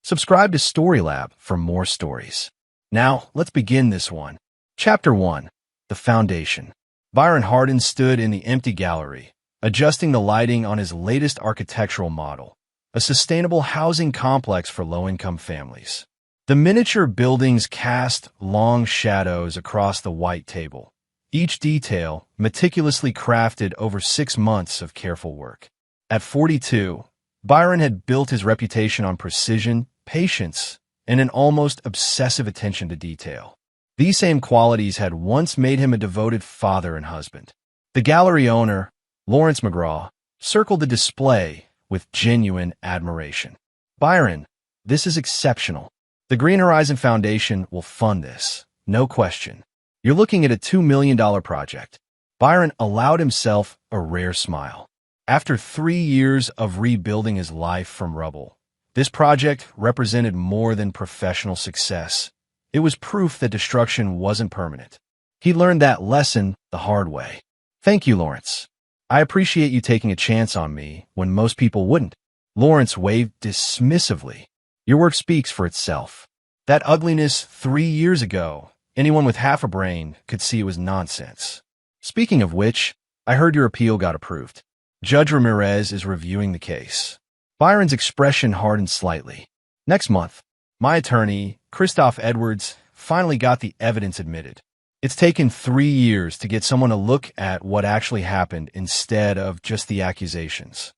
Subscribe to StoryLab for more stories. Now, let's begin this one. Chapter 1. The Foundation. Byron Hardin stood in the empty gallery, adjusting the lighting on his latest architectural model, a sustainable housing complex for low-income families. The miniature buildings cast long shadows across the white table, each detail meticulously crafted over 6 months of careful work. At 42, Byron had built his reputation on precision, patience, and an almost obsessive attention to detail. These same qualities had once made him a devoted father and husband. The gallery owner, Lawrence McGraw, circled the display with genuine admiration. "Byron, this is exceptional. The Green Horizon Foundation will fund this, no question. You're looking at a $2 million project." Byron allowed himself a rare smile. After 3 years of rebuilding his life from rubble, this project represented more than professional success. It was proof that destruction wasn't permanent. He learned that lesson the hard way. "Thank you, Lawrence. I appreciate you taking a chance on me when most people wouldn't." Lawrence waved dismissively. "Your work speaks for itself. That ugliness 3 years ago, anyone with half a brain could see it was nonsense. Speaking of which, I heard your appeal got approved. Judge Ramirez is reviewing the case." Byron's expression hardened slightly. "Next month, my attorney, Christoph Edwards, finally got the evidence admitted. It's taken 3 years to get someone to look at what actually happened instead of just the accusations."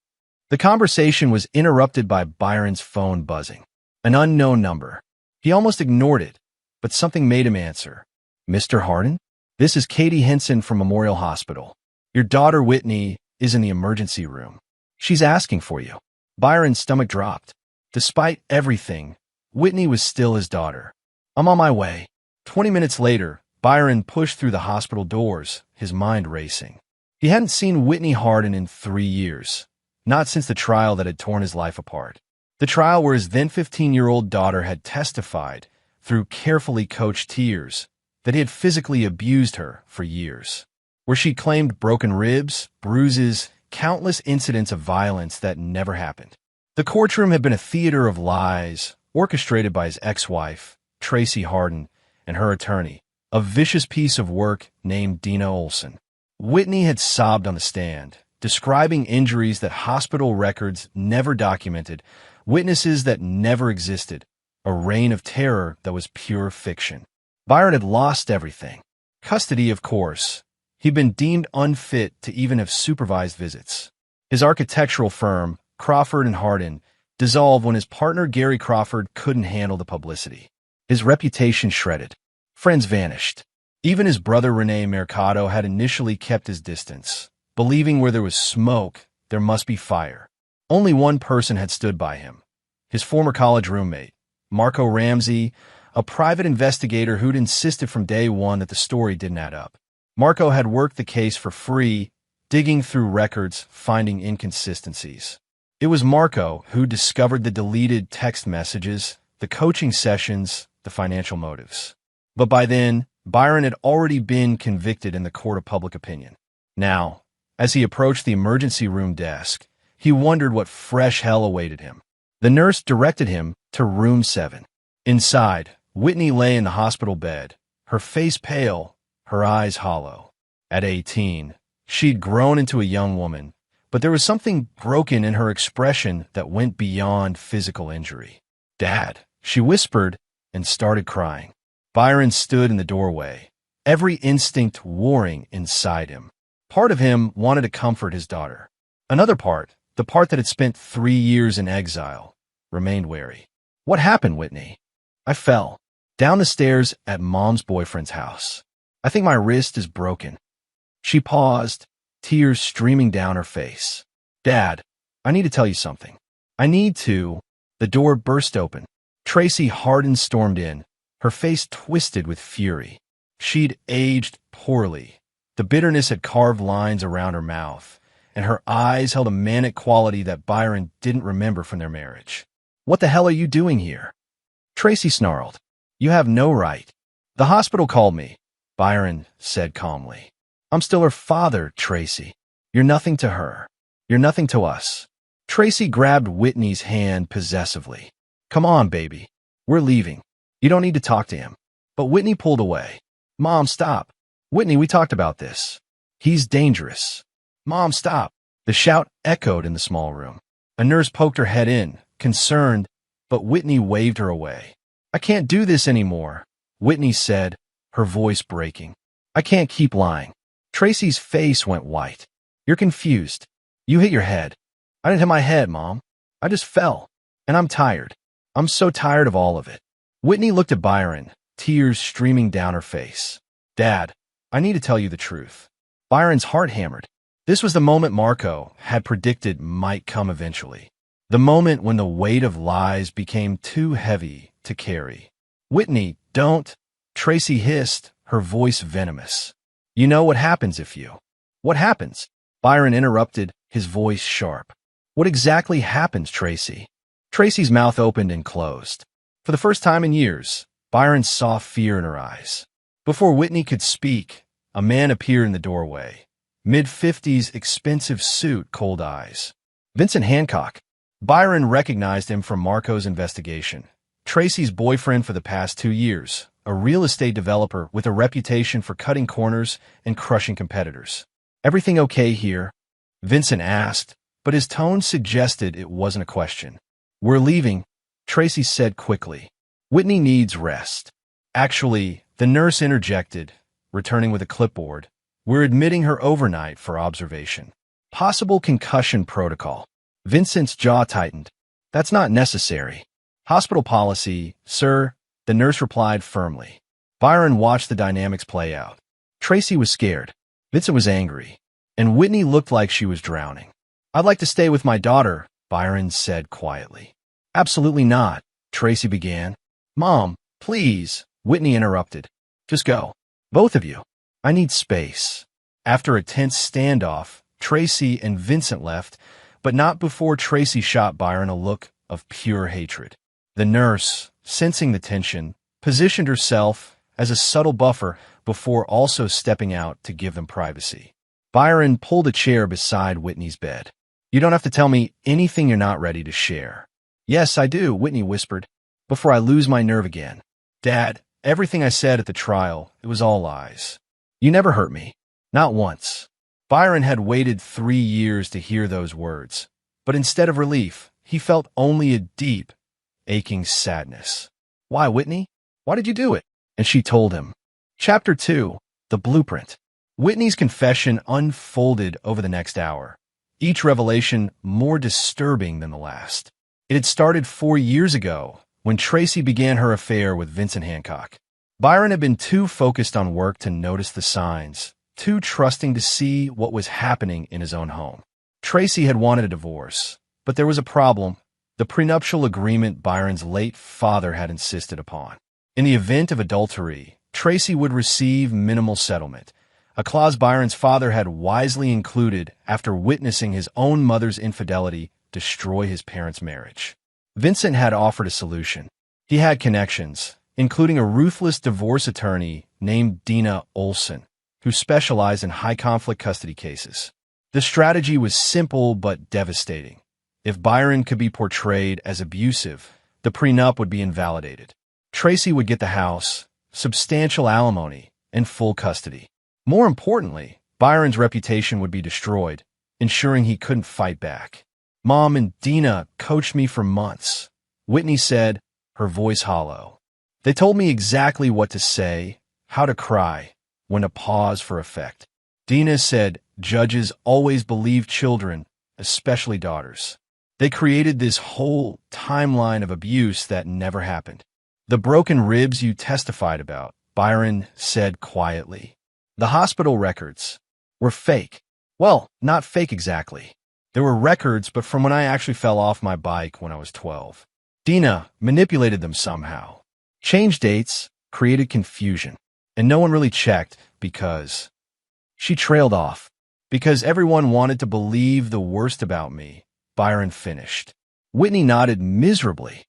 The conversation was interrupted by Byron's phone buzzing. An unknown number. He almost ignored it, but something made him answer. "Mr. Hardin? This is Katie Henson from Memorial Hospital. Your daughter Whitney is in the emergency room. She's asking for you." Byron's stomach dropped. Despite everything, Whitney was still his daughter. "I'm on my way." 20 minutes later, Byron pushed through the hospital doors, his mind racing. He hadn't seen Whitney Hardin in 3 years, not since the trial that had torn his life apart. The trial where his then 15-year-old daughter had testified, through carefully coached tears, that he had physically abused her for years. Where she claimed broken ribs, bruises, countless incidents of violence that never happened. The courtroom had been a theater of lies, orchestrated by his ex-wife, Tracy Hardin, and her attorney, a vicious piece of work named Dina Olson. Whitney had sobbed on the stand, describing injuries that hospital records never documented, witnesses that never existed, a reign of terror that was pure fiction. Byron had lost everything. Custody, of course. He'd been deemed unfit to even have supervised visits. His architectural firm, Crawford and Hardin, dissolved when his partner Gary Crawford couldn't handle the publicity. His reputation shredded. Friends vanished. Even his brother Rene Mercado had initially kept his distance, believing where there was smoke, there must be fire. Only one person had stood by him, his former college roommate, Marco Ramsey, a private investigator who'd insisted from day one that the story didn't add up. Marco had worked the case for free, digging through records, finding inconsistencies. It was Marco who discovered the deleted text messages, the coaching sessions, the financial motives. But by then, Byron had already been convicted in the court of public opinion. Now, as he approached the emergency room desk, he wondered what fresh hell awaited him. The nurse directed him to room 7. Inside, Whitney lay in the hospital bed, her face pale, her eyes hollow. At 18, she'd grown into a young woman, but there was something broken in her expression that went beyond physical injury. "Dad," she whispered and started crying. Byron stood in the doorway, every instinct warring inside him. Part of him wanted to comfort his daughter. Another part, the part that had spent 3 years in exile, remained wary. "What happened, Whitney?" "I fell down the stairs at Mom's boyfriend's house. I think my wrist is broken." She paused, tears streaming down her face. "Dad, I need to tell you something. I need to." The door burst open. Tracy Hardin stormed in, her face twisted with fury. She'd aged poorly. The bitterness had carved lines around her mouth, and her eyes held a manic quality that Byron didn't remember from their marriage. "What the hell are you doing here?" Tracy snarled. "You have no right." "The hospital called me," Byron said calmly. "I'm still her father, Tracy. You're nothing to her. You're nothing to us." Tracy grabbed Whitney's hand possessively. Come on, baby. We're leaving. You don't need to talk to him. But Whitney pulled away. Mom, stop. Whitney, we talked about this. He's dangerous. Mom, stop. The shout echoed in the small room. A nurse poked her head in, concerned, but Whitney waved her away. I can't do this anymore, Whitney said, her voice breaking. I can't keep lying. Tracy's face went white. You're confused. You hit your head. I didn't hit my head, Mom. I just fell. And I'm tired. I'm so tired of all of it. Whitney looked at Byron, tears streaming down her face. Dad, I need to tell you the truth. Byron's heart hammered. This was the moment Marco had predicted might come eventually. The moment when the weight of lies became too heavy to carry. Whitney, don't. Tracy hissed, her voice venomous. You know what happens if you... What happens? Byron interrupted, his voice sharp. What exactly happens, Tracy? Tracy's mouth opened and closed. For the first time in years, Byron saw fear in her eyes. Before Whitney could speak, a man appeared in the doorway. Mid-50s, expensive suit, cold eyes. Vincent Hancock. Byron recognized him from Marco's investigation. Tracy's boyfriend for the past 2 years, a real estate developer with a reputation for cutting corners and crushing competitors. Everything okay here? Vincent asked, but his tone suggested it wasn't a question. We're leaving, Tracy said quickly. Whitney needs rest. Actually, the nurse interjected, returning with a clipboard. We're admitting her overnight for observation. Possible concussion protocol. Vincent's jaw tightened. That's not necessary. Hospital policy, sir, the nurse replied firmly. Byron watched the dynamics play out. Tracy was scared. Vincent was angry. And Whitney looked like she was drowning. I'd like to stay with my daughter, Byron said quietly. Absolutely not, Tracy began. Mom, please, Whitney interrupted. Just go. Both of you. I need space. After a tense standoff, Tracy and Vincent left, but not before Tracy shot Byron a look of pure hatred. The nurse, sensing the tension, positioned herself as a subtle buffer before also stepping out to give them privacy. Byron pulled a chair beside Whitney's bed. You don't have to tell me anything you're not ready to share. Yes, I do, Whitney whispered, before I lose my nerve again. Dad, everything I said at the trial, it was all lies. You never hurt me. Not once. Byron had waited 3 years to hear those words, but instead of relief, he felt only a deep, aching sadness. Why, Whitney? Why did you do it? And she told him. Chapter 2, The Blueprint. Whitney's confession unfolded over the next hour, each revelation more disturbing than the last. It had started 4 years ago, when Tracy began her affair with Vincent Hancock. Byron had been too focused on work to notice the signs, too trusting to see what was happening in his own home. Tracy had wanted a divorce, but there was a problem, the prenuptial agreement Byron's late father had insisted upon. In the event of adultery, Tracy would receive minimal settlement, a clause Byron's father had wisely included after witnessing his own mother's infidelity destroy his parents' marriage. Vincent had offered a solution. He had connections, including a ruthless divorce attorney named Dina Olson, who specialized in high-conflict custody cases. The strategy was simple but devastating. If Byron could be portrayed as abusive, the prenup would be invalidated. Tracy would get the house, substantial alimony, and full custody. More importantly, Byron's reputation would be destroyed, ensuring he couldn't fight back. Mom and Dina coached me for months, Whitney said, her voice hollow. They told me exactly what to say, how to cry, when to pause for effect. Dina said judges always believe children, especially daughters. They created this whole timeline of abuse that never happened. The broken ribs you testified about, Byron said quietly. The hospital records were fake. Well, not fake exactly. There were records, but from when I actually fell off my bike when I was 12. Dina manipulated them somehow. Changed dates, created confusion. And no one really checked because... She trailed off. Because everyone wanted to believe the worst about me, Byron finished. Whitney nodded miserably.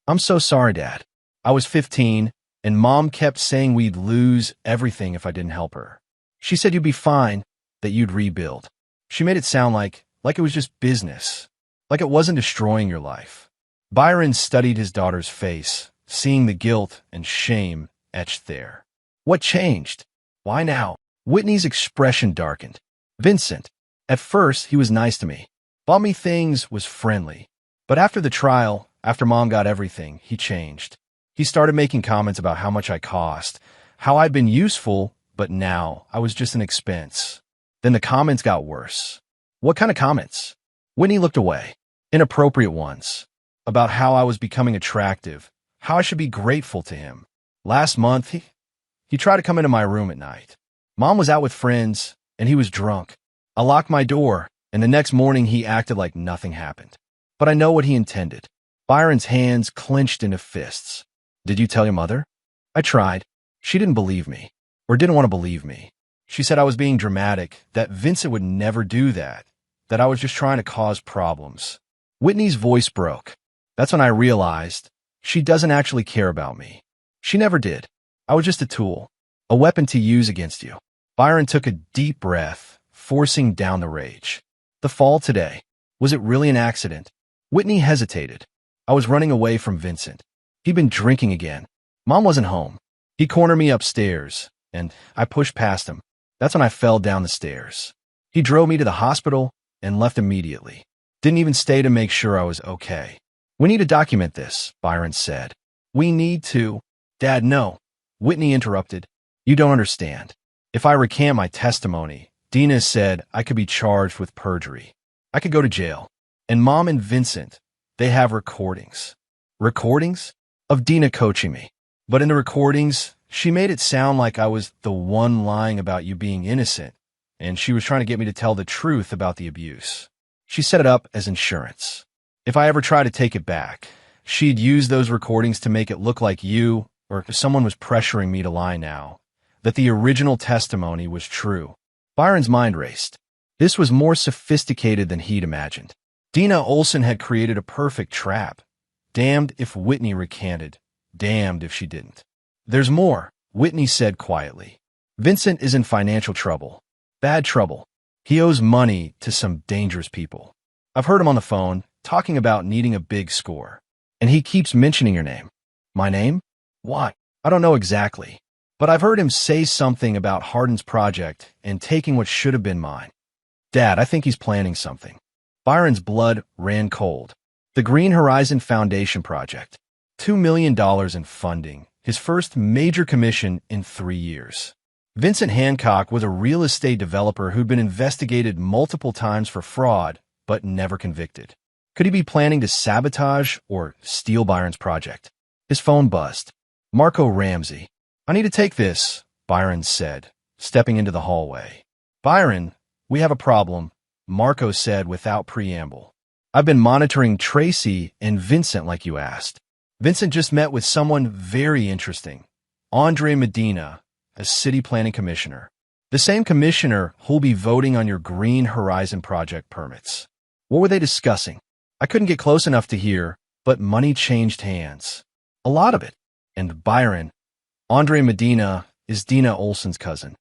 I'm so sorry, Dad. I was 15, and Mom kept saying we'd lose everything if I didn't help her. She said you'd be fine, that you'd rebuild. She made it sound like it was just business, like it wasn't destroying your life. Byron studied his daughter's face, seeing the guilt and shame etched there. What changed? Why now? Whitney's expression darkened. Vincent. At first, he was nice to me. Bought me things, was friendly. But after the trial, after Mom got everything, he changed. He started making comments about how much I cost, how I'd been useful, but now I was just an expense. Then the comments got worse. What kind of comments? Whitney looked away. Inappropriate ones. About how I was becoming attractive, how I should be grateful to him. Last month, he tried to come into my room at night. Mom was out with friends, and he was drunk. I locked my door, and the next morning he acted like nothing happened. But I know what he intended. Byron's hands clenched into fists. Did you tell your mother? I tried. She didn't believe me, or didn't want to believe me. She said I was being dramatic, that Vincent would never do that I was just trying to cause problems. Whitney's voice broke. That's when I realized she doesn't actually care about me. She never did. I was just a tool, a weapon to use against you. Byron took a deep breath, forcing down the rage. The fall today, was it really an accident? Whitney hesitated. I was running away from Vincent. He'd been drinking again. Mom wasn't home. He cornered me upstairs, and I pushed past him. That's when I fell down the stairs. He drove me to the hospital and left immediately. Didn't even stay to make sure I was okay. We need to document this, Byron said. We need to. Dad, no. Whitney interrupted. You don't understand. If I recant my testimony, Dina said I could be charged with perjury. I could go to jail. And Mom and Vincent, they have recordings. Recordings? Of Dina coaching me. But in the recordings, she made it sound like I was the one lying about you being innocent, and she was trying to get me to tell the truth about the abuse. She set it up as insurance. If I ever tried to take it back, she'd use those recordings to make it look like you, or if someone was pressuring me to lie now, that the original testimony was true. Byron's mind raced. This was more sophisticated than he'd imagined. Dina Olson had created a perfect trap. Damned if Whitney recanted, damned if she didn't. There's more, Whitney said quietly. Vincent is in financial trouble. Bad trouble. He owes money to some dangerous people. I've heard him on the phone, talking about needing a big score. And he keeps mentioning your name. My name? Why? I don't know exactly. But I've heard him say something about Hardin's project and taking what should have been mine. Dad, I think he's planning something. Byron's blood ran cold. The Green Horizon Foundation project. $2 million in funding. His first major commission in 3 years. Vincent Hancock was a real estate developer who'd been investigated multiple times for fraud, but never convicted. Could he be planning to sabotage or steal Byron's project? His phone buzzed. Marco Ramsey. I need to take this, Byron said, stepping into the hallway. Byron, we have a problem, Marco said without preamble. I've been monitoring Tracy and Vincent like you asked. Vincent just met with someone very interesting, Andre Medina, a city planning commissioner. The same commissioner who'll be voting on your Green Horizon project permits. What were they discussing? I couldn't get close enough to hear, but money changed hands. A lot of it. And Byron, Andre Medina, is Dina Olson's cousin.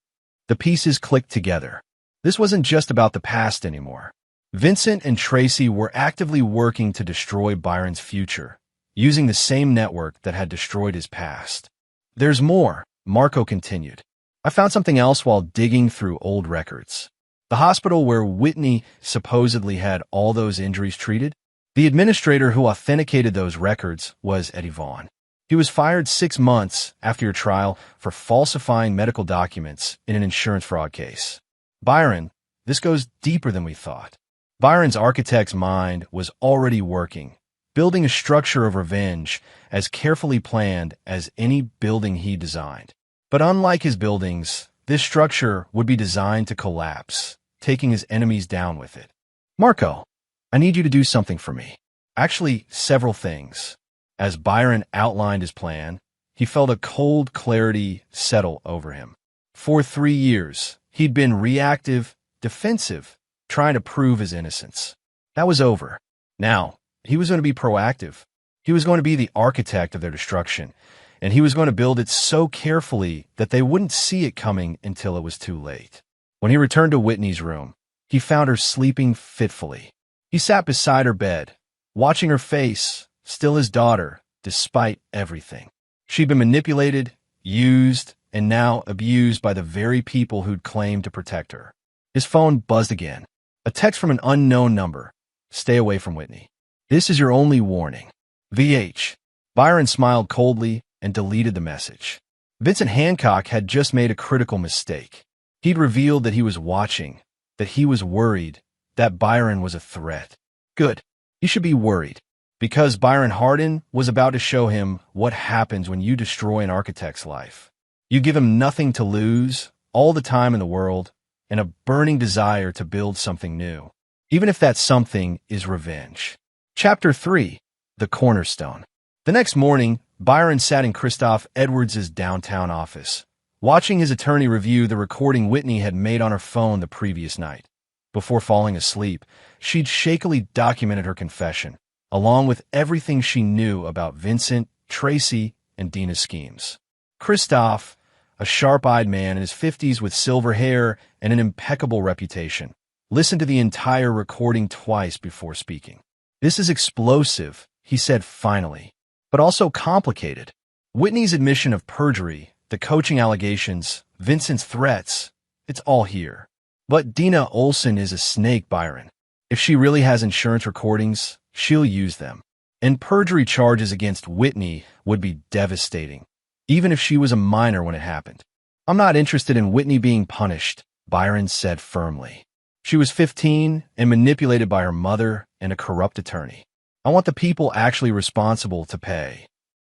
The pieces clicked together. This wasn't just about the past anymore. Vincent and Tracy were actively working to destroy Byron's future, using the same network that had destroyed his past. There's more, Marco continued. I found something else while digging through old records. The hospital where Whitney supposedly had all those injuries treated, the administrator who authenticated those records was Eddie Vaughn. He was fired 6 months after your trial for falsifying medical documents in an insurance fraud case. Byron, this goes deeper than we thought. Byron's architect's mind was already working, building a structure of revenge as carefully planned as any building he designed. But unlike his buildings, this structure would be designed to collapse, taking his enemies down with it. Marco, I need you to do something for me. Actually, several things. As Byron outlined his plan, he felt a cold clarity settle over him. For 3 years, he'd been reactive, defensive, trying to prove his innocence. That was over. Now, he was going to be proactive. He was going to be the architect of their destruction, and he was going to build it so carefully that they wouldn't see it coming until it was too late. When he returned to Whitney's room, he found her sleeping fitfully. He sat beside her bed, watching her face, still his daughter, despite everything. She'd been manipulated, used, and now abused by the very people who'd claimed to protect her. His phone buzzed again. A text from an unknown number. Stay away from Whitney. This is your only warning. VH. Byron smiled coldly and deleted the message. Vincent Hancock had just made a critical mistake. He'd revealed that he was watching, that he was worried, that Byron was a threat. Good. He should be worried, because Byron Hardin was about to show him what happens when you destroy an architect's life. You give him nothing to lose, all the time in the world, and a burning desire to build something new, even if that something is revenge. Chapter 3. The Cornerstone. The next morning, Byron sat in Christoph Edwards' downtown office, watching his attorney review the recording Whitney had made on her phone the previous night. Before falling asleep, she'd shakily documented her confession, along with everything she knew about Vincent, Tracy, and Dina's schemes. Christoph, a sharp-eyed man in his 50s with silver hair and an impeccable reputation, listened to the entire recording twice before speaking. "This is explosive," he said finally, "but also complicated. Whitney's admission of perjury, the coaching allegations, Vincent's threats, it's all here. But Dina Olson is a snake, Byron. If she really has insurance recordings, she'll use them. And perjury charges against Whitney would be devastating, even if she was a minor when it happened. I'm not interested in Whitney being punished," Byron said firmly. "She was 15 and manipulated by her mother and a corrupt attorney. I want the people actually responsible to pay.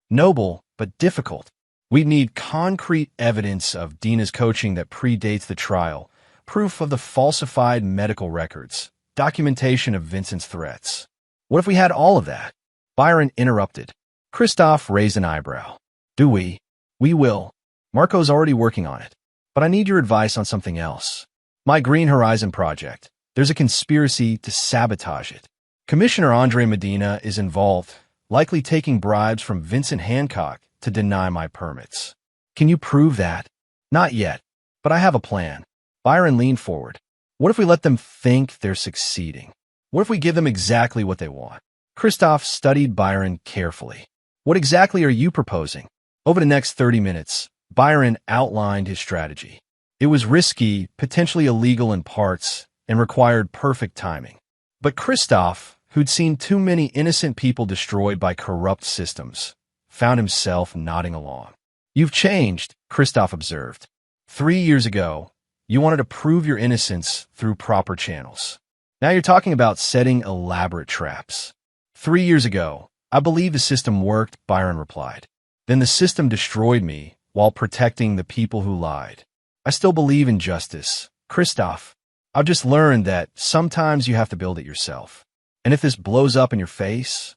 Noble, but difficult. We need concrete evidence of Dina's coaching that predates the trial, proof of the falsified medical records, documentation of Vincent's threats." "What if we had all of that?" Byron interrupted. Christoph raised an eyebrow. "Do we?" "We will. Marco's already working on it. But I need your advice on something else. My Green Horizon project. There's a conspiracy to sabotage it. Commissioner Andre Medina is involved, likely taking bribes from Vincent Hancock to deny my permits. Can you prove that?" "Not yet, but I have a plan." Byron leaned forward. "What if we let them think they're succeeding? What if we give them exactly what they want?" Christoph studied Byron carefully. "What exactly are you proposing?" Over the next 30 minutes, Byron outlined his strategy. It was risky, potentially illegal in parts, and required perfect timing. But Christoph, who'd seen too many innocent people destroyed by corrupt systems, found himself nodding along. "You've changed," Christoph observed. 3 years ago, you wanted to prove your innocence through proper channels. Now you're talking about setting elaborate traps. 3 years ago, I believed the system worked, Byron replied. Then the system destroyed me while protecting the people who lied. I still believe in justice. Christoph, I've just learned that sometimes you have to build it yourself. And if this blows up in your face...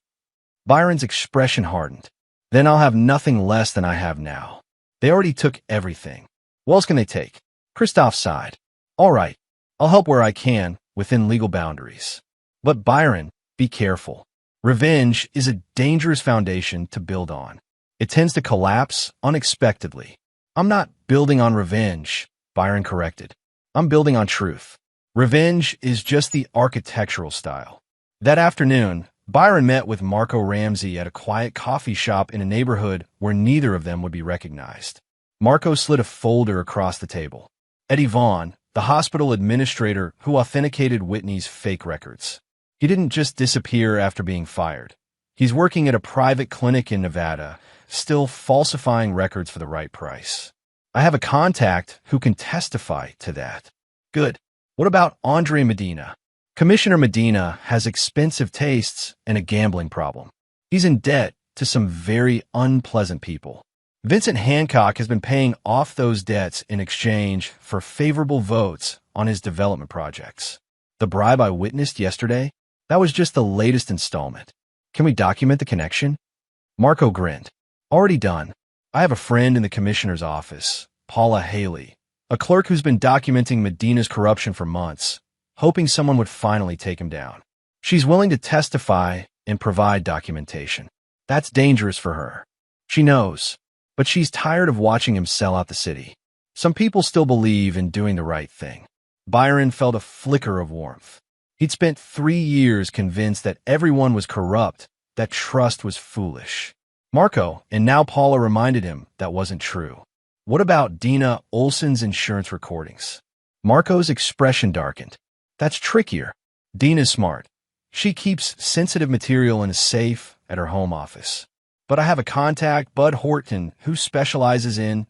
Byron's expression hardened. Then I'll have nothing less than I have now. They already took everything. What else can they take? Christoph sighed. All right, I'll help where I can, within legal boundaries. But Byron, be careful. Revenge is a dangerous foundation to build on. It tends to collapse unexpectedly. I'm not building on revenge, Byron corrected. I'm building on truth. Revenge is just the architectural style. That afternoon, Byron met with Marco Ramsey at a quiet coffee shop in a neighborhood where neither of them would be recognized. Marco slid a folder across the table. Eddie Vaughn, the hospital administrator who authenticated Whitney's fake records. He didn't just disappear after being fired. He's working at a private clinic in Nevada, still falsifying records for the right price. I have a contact who can testify to that. Good. What about Andre Medina? Commissioner Medina has expensive tastes and a gambling problem. He's in debt to some very unpleasant people. Vincent Hancock has been paying off those debts in exchange for favorable votes on his development projects. The bribe I witnessed yesterday? That was just the latest installment. Can we document the connection? Marco grinned. Already done. I have a friend in the commissioner's office, Paula Haley, a clerk who's been documenting Medina's corruption for months, hoping someone would finally take him down. She's willing to testify and provide documentation. That's dangerous for her. She knows, but she's tired of watching him sell out the city. Some people still believe in doing the right thing. Byron felt a flicker of warmth. He'd spent 3 years convinced that everyone was corrupt that trust was foolish. Marco, and now Paula reminded him that wasn't true. What about Dina Olson's insurance recordings? Marco's expression darkened. That's trickier. Dina's smart. She keeps sensitive material in a safe at her home office. But I have a contact, Bud Horton, who specializes in,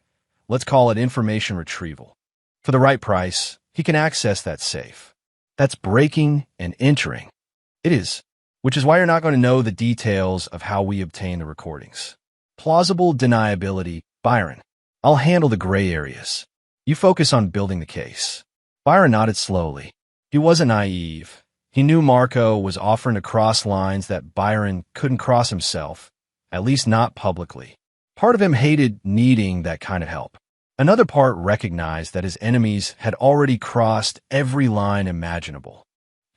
let's call it information retrieval. For the right price, he can access that safe. That's breaking and entering. It is, which is why you're not going to know the details of how we obtain the recordings. Plausible deniability, Byron. I'll handle the gray areas. You focus on building the case. Byron nodded slowly. He wasn't naive. He knew Marco was offering to cross lines that Byron couldn't cross himself, at least not publicly. Part of him hated needing that kind of help. Another part recognized that his enemies had already crossed every line imaginable.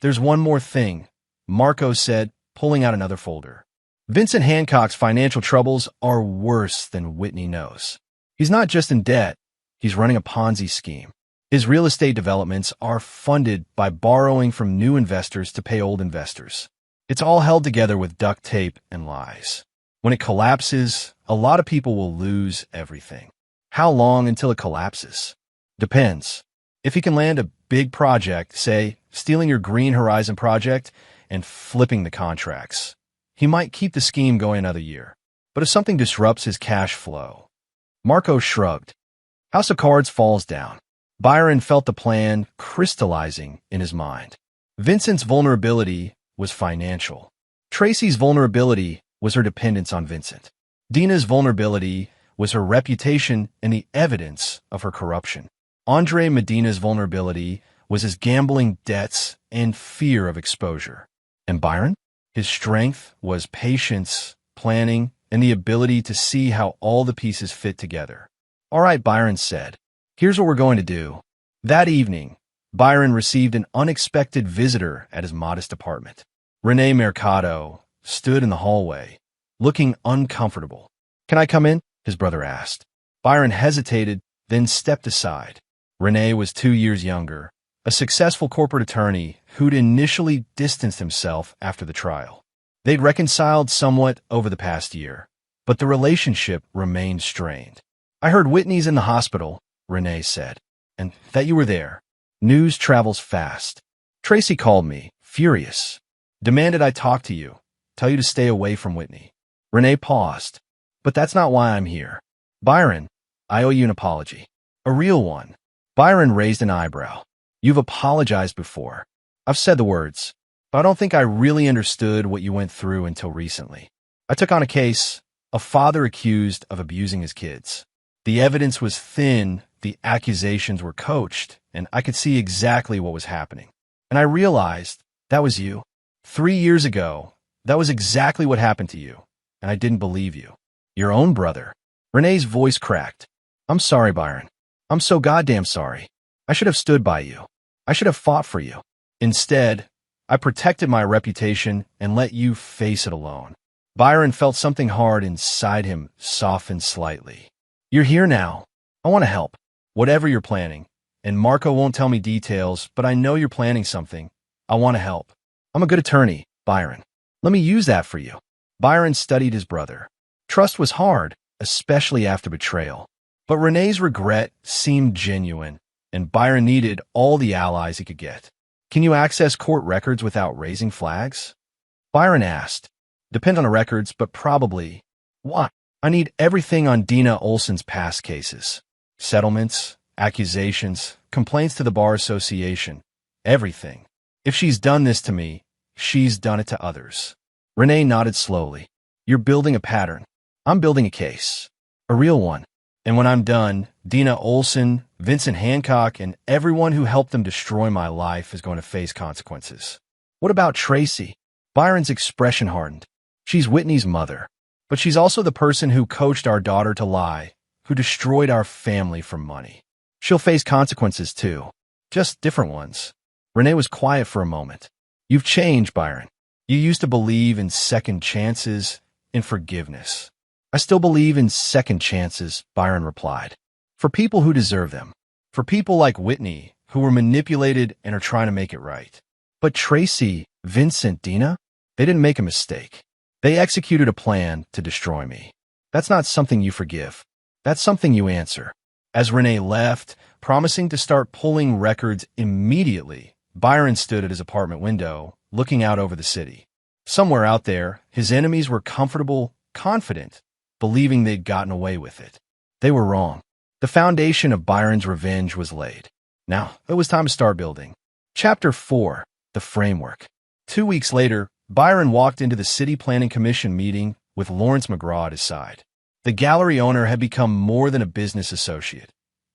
There's one more thing, Marco said, pulling out another folder. Vincent Hancock's financial troubles are worse than Whitney knows. He's not just in debt, he's running a Ponzi scheme. His real estate developments are funded by borrowing from new investors to pay old investors. It's all held together with duct tape and lies. When it collapses, a lot of people will lose everything. How long until it collapses? Depends. If he can land a big project, say, stealing your Green Horizon project and flipping the contracts, he might keep the scheme going another year. But if something disrupts his cash flow, Marco shrugged. House of Cards falls down. Byron felt the plan crystallizing in his mind. Vincent's vulnerability was financial. Tracy's vulnerability was her dependence on Vincent. Dina's vulnerability was her reputation and the evidence of her corruption. Andre Medina's vulnerability was his gambling debts and fear of exposure. And Byron? His strength was patience, planning, and the ability to see how all the pieces fit together. All right, Byron said. Here's what we're going to do. That evening, Byron received an unexpected visitor at his modest apartment. Renee Mercado stood in the hallway, looking uncomfortable. Can I come in? His brother asked. Byron hesitated, then stepped aside. Renee was 2 years younger, a successful corporate attorney who'd initially distanced himself after the trial. They'd reconciled somewhat over the past year, but the relationship remained strained. I heard Whitney's in the hospital, Renee said, and that you were there. News travels fast. Tracy called me, furious. Demanded I talk to you, tell you to stay away from Whitney. Renee paused. But that's not why I'm here. Byron, I owe you an apology. A real one. Byron raised an eyebrow. You've apologized before. I've said the words, but I don't think I really understood what you went through until recently. I took on a case, a father accused of abusing his kids. The evidence was thin, the accusations were coached, and I could see exactly what was happening. And I realized that was you. 3 years ago, that was exactly what happened to you, and I didn't believe you. Your own brother. Renee's voice cracked. I'm sorry, Byron. I'm so goddamn sorry. I should have stood by you. I should have fought for you. Instead, I protected my reputation and let you face it alone. Byron felt something hard inside him soften slightly. You're here now. I want to help. Whatever you're planning. And Marco won't tell me details, but I know you're planning something. I want to help. I'm a good attorney, Byron. Let me use that for you. Byron studied his brother. Trust was hard, especially after betrayal. But Renee's regret seemed genuine, and Byron needed all the allies he could get. Can you access court records without raising flags? Byron asked. Depends on the records, but probably. Why? I need everything on Dina Olson's past cases. Settlements, accusations, complaints to the Bar Association. Everything. If she's done this to me, she's done it to others. Renee nodded slowly. You're building a pattern. I'm building a case. A real one. And when I'm done, Dina Olson, Vincent Hancock, and everyone who helped them destroy my life is going to face consequences. What about Tracy? Byron's expression hardened. She's Whitney's mother. But she's also the person who coached our daughter to lie, who destroyed our family for money. She'll face consequences too. Just different ones. Renee was quiet for a moment. You've changed, Byron. You used to believe in second chances, in forgiveness. I still believe in second chances, Byron replied. For people who deserve them. For people like Whitney, who were manipulated and are trying to make it right. But Tracy, Vincent, Dina, they didn't make a mistake. They executed a plan to destroy me. That's not something you forgive. That's something you answer. As Renee left, promising to start pulling records immediately, Byron stood at his apartment window, looking out over the city. Somewhere out there, his enemies were comfortable, confident, believing they'd gotten away with it. They were wrong. The foundation of Byron's revenge was laid. Now, it was time to start building. Chapter 4. The Framework. 2 weeks later, Byron walked into the City Planning Commission meeting with Lawrence McGraw at his side. The gallery owner had become more than a business associate.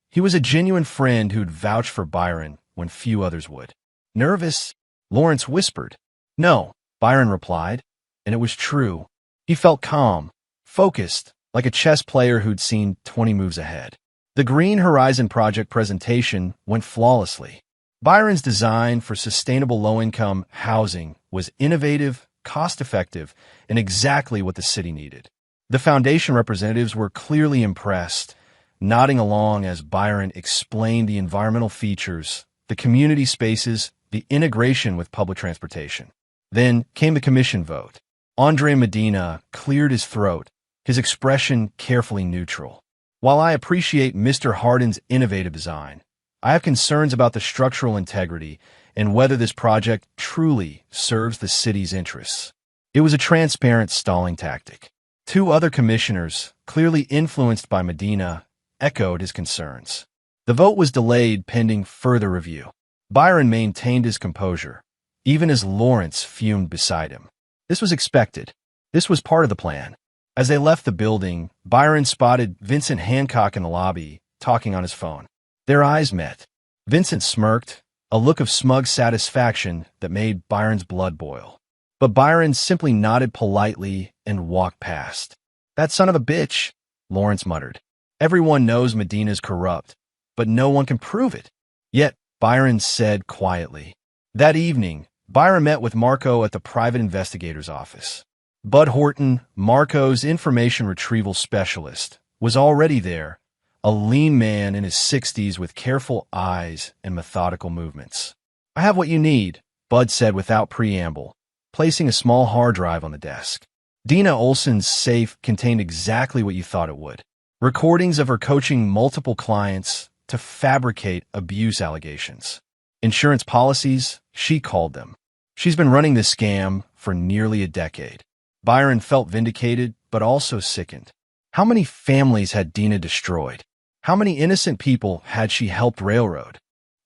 He was a genuine friend who'd vouch for Byron when few others would. Nervous? Lawrence whispered. No, Byron replied, and it was true. He felt calm, focused, like a chess player who'd seen 20 moves ahead. The Green Horizon Project presentation went flawlessly. Byron's design for sustainable low-income housing was innovative, cost-effective, and exactly what the city needed. The foundation representatives were clearly impressed, nodding along as Byron explained the environmental features, the community spaces, the integration with public transportation. Then came the commission vote. Andre Medina cleared his throat, his expression carefully neutral. While I appreciate Mr. Hardin's innovative design, I have concerns about the structural integrity and whether this project truly serves the city's interests. It was a transparent stalling tactic. 2 other commissioners, clearly influenced by Medina, echoed his concerns. The vote was delayed pending further review. Byron maintained his composure, even as Lawrence fumed beside him. This was expected. This was part of the plan. As they left the building, Byron spotted Vincent Hancock in the lobby, talking on his phone. Their eyes met. Vincent smirked, a look of smug satisfaction that made Byron's blood boil. But Byron simply nodded politely and walked past. That son of a bitch, Lawrence muttered. Everyone knows Medina's corrupt, but no one can prove it. Yet, Byron said quietly. That evening, Byron met with Marco at the private investigator's office. Bud Horton, Marco's information retrieval specialist, was already there, a lean man in his 60s with careful eyes and methodical movements. I have what you need, Bud said without preamble, placing a small hard drive on the desk. Dina Olson's safe contained exactly what you thought it would. Recordings of her coaching multiple clients to fabricate abuse allegations. Insurance policies, she called them. She's been running this scam for nearly a decade. Byron felt vindicated, but also sickened. How many families had Dina destroyed? How many innocent people had she helped railroad?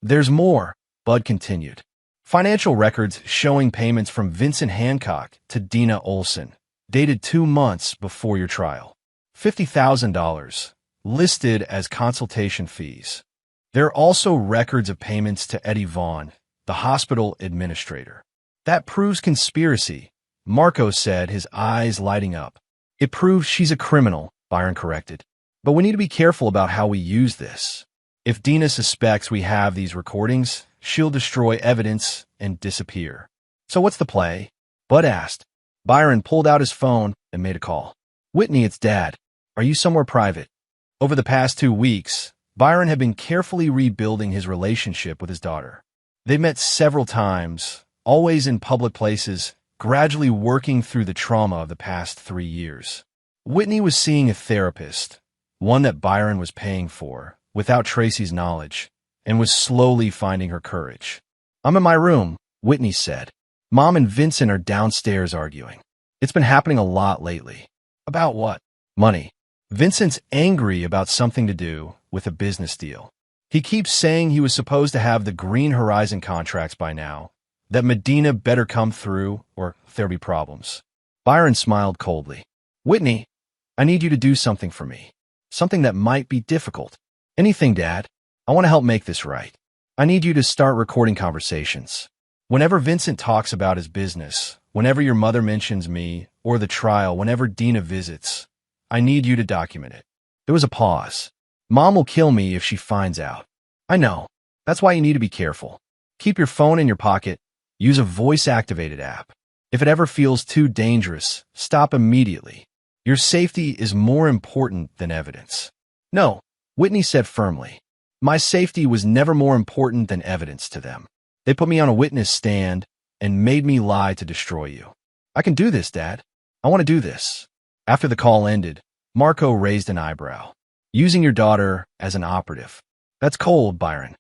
There's more, Bud continued. Financial records showing payments from Vincent Hancock to Dina Olson, dated 2 months before your trial. $50,000, listed as consultation fees. There are also records of payments to Eddie Vaughn, the hospital administrator. That proves conspiracy, Marco said, his eyes lighting up. It proves she's a criminal, Byron corrected. But we need to be careful about how we use this. If Dina suspects we have these recordings, she'll destroy evidence and disappear. So what's the play? Bud asked. Byron pulled out his phone and made a call. Whitney, it's Dad. Are you somewhere private? Over the past 2 weeks, Byron had been carefully rebuilding his relationship with his daughter. They met several times, always in public places, gradually working through the trauma of the past 3 years. Whitney was seeing a therapist, one that Byron was paying for, without Tracy's knowledge, and was slowly finding her courage. I'm in my room, Whitney said. Mom and Vincent are downstairs arguing. It's been happening a lot lately. About what? Money. Vincent's angry about something to do with a business deal. He keeps saying he was supposed to have the Green Horizon contracts by now, that Medina better come through or there'll be problems. Byron smiled coldly. Whitney, I need you to do something for me. Something that might be difficult. Anything, Dad. I want to help make this right. I need you to start recording conversations. Whenever Vincent talks about his business, whenever your mother mentions me, or the trial, whenever Dina visits, I need you to document it. There was a pause. Mom will kill me if she finds out. I know. That's why you need to be careful. Keep your phone in your pocket. Use a voice-activated app. If it ever feels too dangerous, stop immediately. Your safety is more important than evidence. No, Whitney said firmly. My safety was never more important than evidence to them. They put me on a witness stand and made me lie to destroy you. I can do this, Dad. I want to do this. After the call ended, Marco raised an eyebrow. Using your daughter as an operative. That's cold, Byron.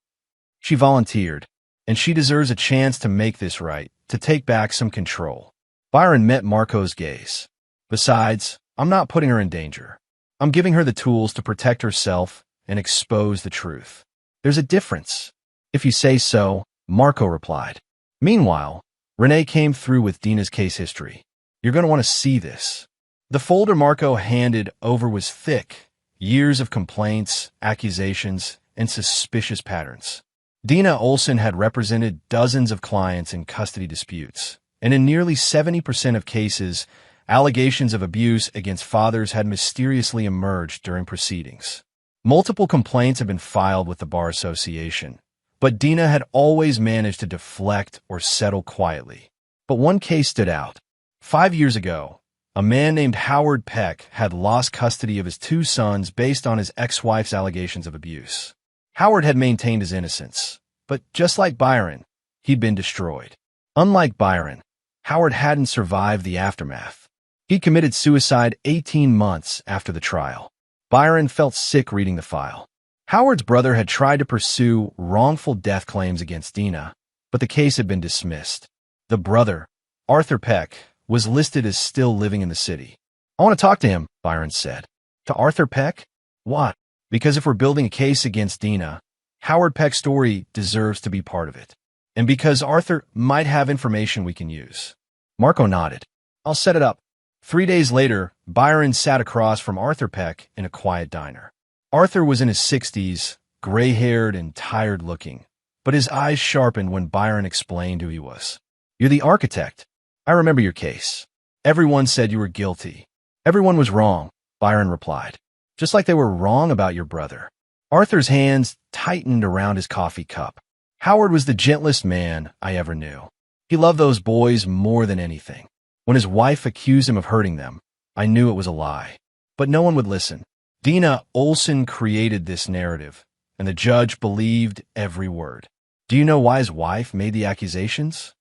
She volunteered, and she deserves a chance to make this right, to take back some control. Byron met Marco's gaze. Besides, I'm not putting her in danger. I'm giving her the tools to protect herself and expose the truth. There's a difference. If you say so, Marco replied. Meanwhile, Renee came through with Dina's case history. You're going to want to see this. The folder Marco handed over was thick, years of complaints, accusations, and suspicious patterns. Dina Olson had represented dozens of clients in custody disputes, and in nearly 70% of cases, allegations of abuse against fathers had mysteriously emerged during proceedings. Multiple complaints had been filed with the Bar Association, but Dina had always managed to deflect or settle quietly. But one case stood out. 5 years ago, a man named Howard Peck had lost custody of his 2 sons based on his ex-wife's allegations of abuse. Howard had maintained his innocence, but just like Byron, he'd been destroyed. Unlike Byron, Howard hadn't survived the aftermath. He committed suicide 18 months after the trial. Byron felt sick reading the file. Howard's brother had tried to pursue wrongful death claims against Dina, but the case had been dismissed. The brother, Arthur Peck, was listed as still living in the city. I want to talk to him, Byron said. To Arthur Peck? Why? Because if we're building a case against Dina, Howard Peck's story deserves to be part of it. And because Arthur might have information we can use. Marco nodded. I'll set it up. 3 days later, Byron sat across from Arthur Peck in a quiet diner. Arthur was in his 60s, gray-haired and tired-looking, but his eyes sharpened when Byron explained who he was. You're the architect. I remember your case. Everyone said you were guilty. Everyone was wrong, Byron replied. Just like they were wrong about your brother. Arthur's hands tightened around his coffee cup. Howard was the gentlest man I ever knew. He loved those boys more than anything. When his wife accused him of hurting them, I knew it was a lie. But no one would listen. Dina Olson created this narrative, and the judge believed every word. Do you know why his wife made the accusations?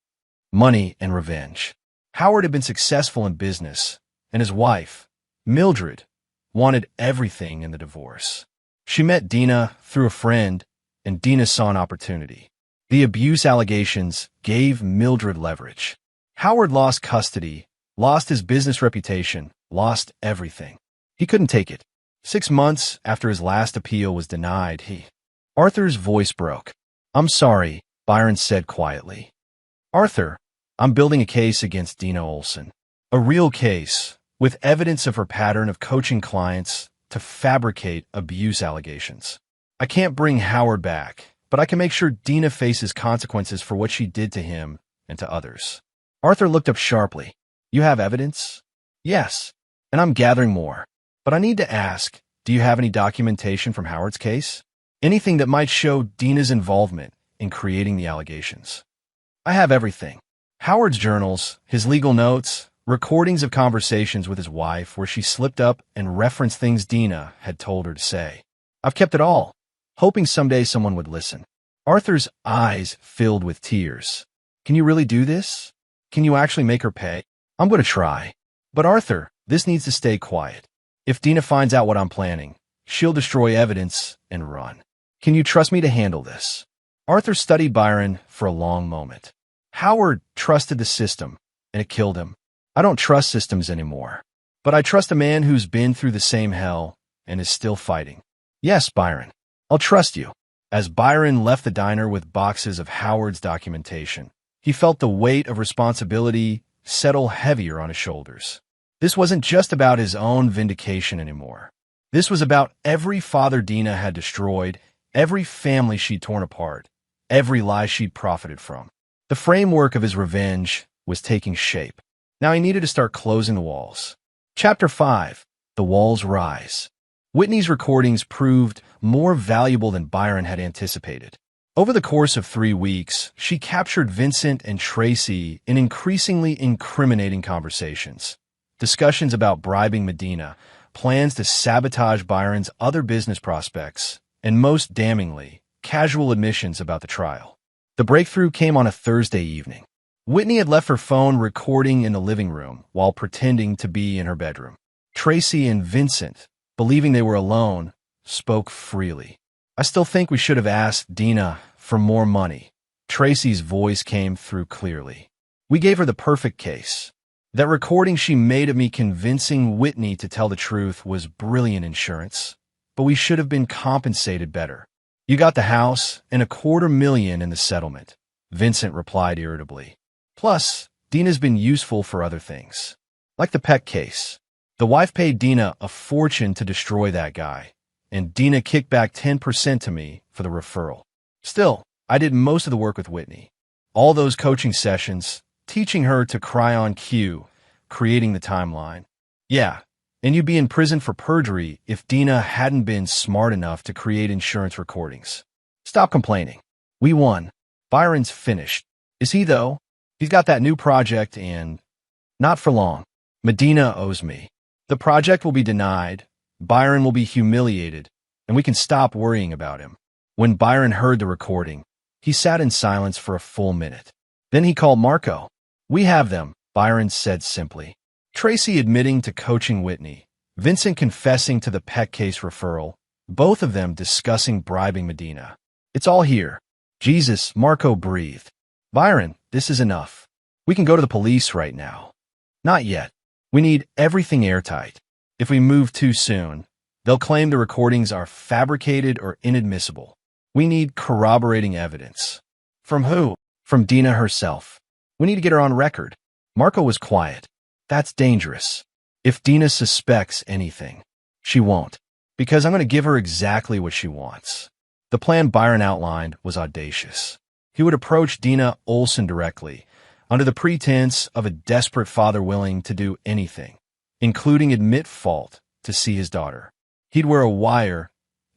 Money and revenge. Howard had been successful in business, and his wife, Mildred, wanted everything in the divorce. She met Dina through a friend, and Dina saw an opportunity. The abuse allegations gave Mildred leverage. Howard lost custody, lost his business reputation, lost everything. He couldn't take it. 6 months after his last appeal was denied, Arthur's voice broke. I'm sorry, Byron said quietly. Arthur, I'm building a case against Dina Olson. A real case, with evidence of her pattern of coaching clients to fabricate abuse allegations. I can't bring Howard back, but I can make sure Dina faces consequences for what she did to him and to others. Arthur looked up sharply. You have evidence? Yes, and I'm gathering more. But I need to ask, do you have any documentation from Howard's case? Anything that might show Dina's involvement in creating the allegations? I have everything. Howard's journals, his legal notes, recordings of conversations with his wife where she slipped up and referenced things Dina had told her to say. I've kept it all, hoping someday someone would listen. Arthur's eyes filled with tears. Can you really do this? Can you actually make her pay? I'm going to try. But Arthur, this needs to stay quiet. If Dina finds out what I'm planning, she'll destroy evidence and run. Can you trust me to handle this? Arthur studied Byron for a long moment. Howard trusted the system, and it killed him. I don't trust systems anymore. But I trust a man who's been through the same hell and is still fighting. Yes, Byron, I'll trust you. As Byron left the diner with boxes of Howard's documentation, he felt the weight of responsibility settle heavier on his shoulders. This wasn't just about his own vindication anymore. This was about every father Dina had destroyed, every family she'd torn apart, every lie she'd profited from. The framework of his revenge was taking shape. Now he needed to start closing the walls. Chapter 5. The Walls Rise. Whitney's recordings proved more valuable than Byron had anticipated. Over the course of 3 weeks, she captured Vincent and Tracy in increasingly incriminating conversations. Discussions about bribing Medina, plans to sabotage Byron's other business prospects, and most damningly, casual admissions about the trial. The breakthrough came on a Thursday evening. Whitney had left her phone recording in the living room while pretending to be in her bedroom. Tracy and Vincent, believing they were alone, spoke freely. I still think we should have asked Dina for more money. Tracy's voice came through clearly. We gave her the perfect case. That recording she made of me convincing Whitney to tell the truth was brilliant insurance, but we should have been compensated better. You got the house and $250,000 in the settlement, Vincent replied irritably. Plus, Dina's been useful for other things. Like the pet case. The wife paid Dina a fortune to destroy that guy, and Dina kicked back 10% to me for the referral. Still, I did most of the work with Whitney. All those coaching sessions, teaching her to cry on cue, creating the timeline. Yeah, and you'd be in prison for perjury if Dina hadn't been smart enough to create insurance recordings. Stop complaining. We won. Byron's finished. Is he, though? He's got that new project and... Not for long. Medina owes me. The project will be denied, Byron will be humiliated, and we can stop worrying about him. When Byron heard the recording, he sat in silence for a full minute. Then he called Marco. We have them, Byron said simply. Tracy admitting to coaching Whitney, Vincent confessing to the pet case referral, both of them discussing bribing Medina. It's all here. Jesus, Marco breathed. Byron, this is enough. We can go to the police right now. Not yet. We need everything airtight. If we move too soon, they'll claim the recordings are fabricated or inadmissible. We need corroborating evidence. From who? From Dina herself. We need to get her on record. Marco was quiet. That's dangerous. If Dina suspects anything, she won't, because I'm going to give her exactly what she wants. The plan Byron outlined was audacious. He would approach Dina Olson directly, under the pretense of a desperate father willing to do anything, including admit fault, to see his daughter. He'd wear a wire,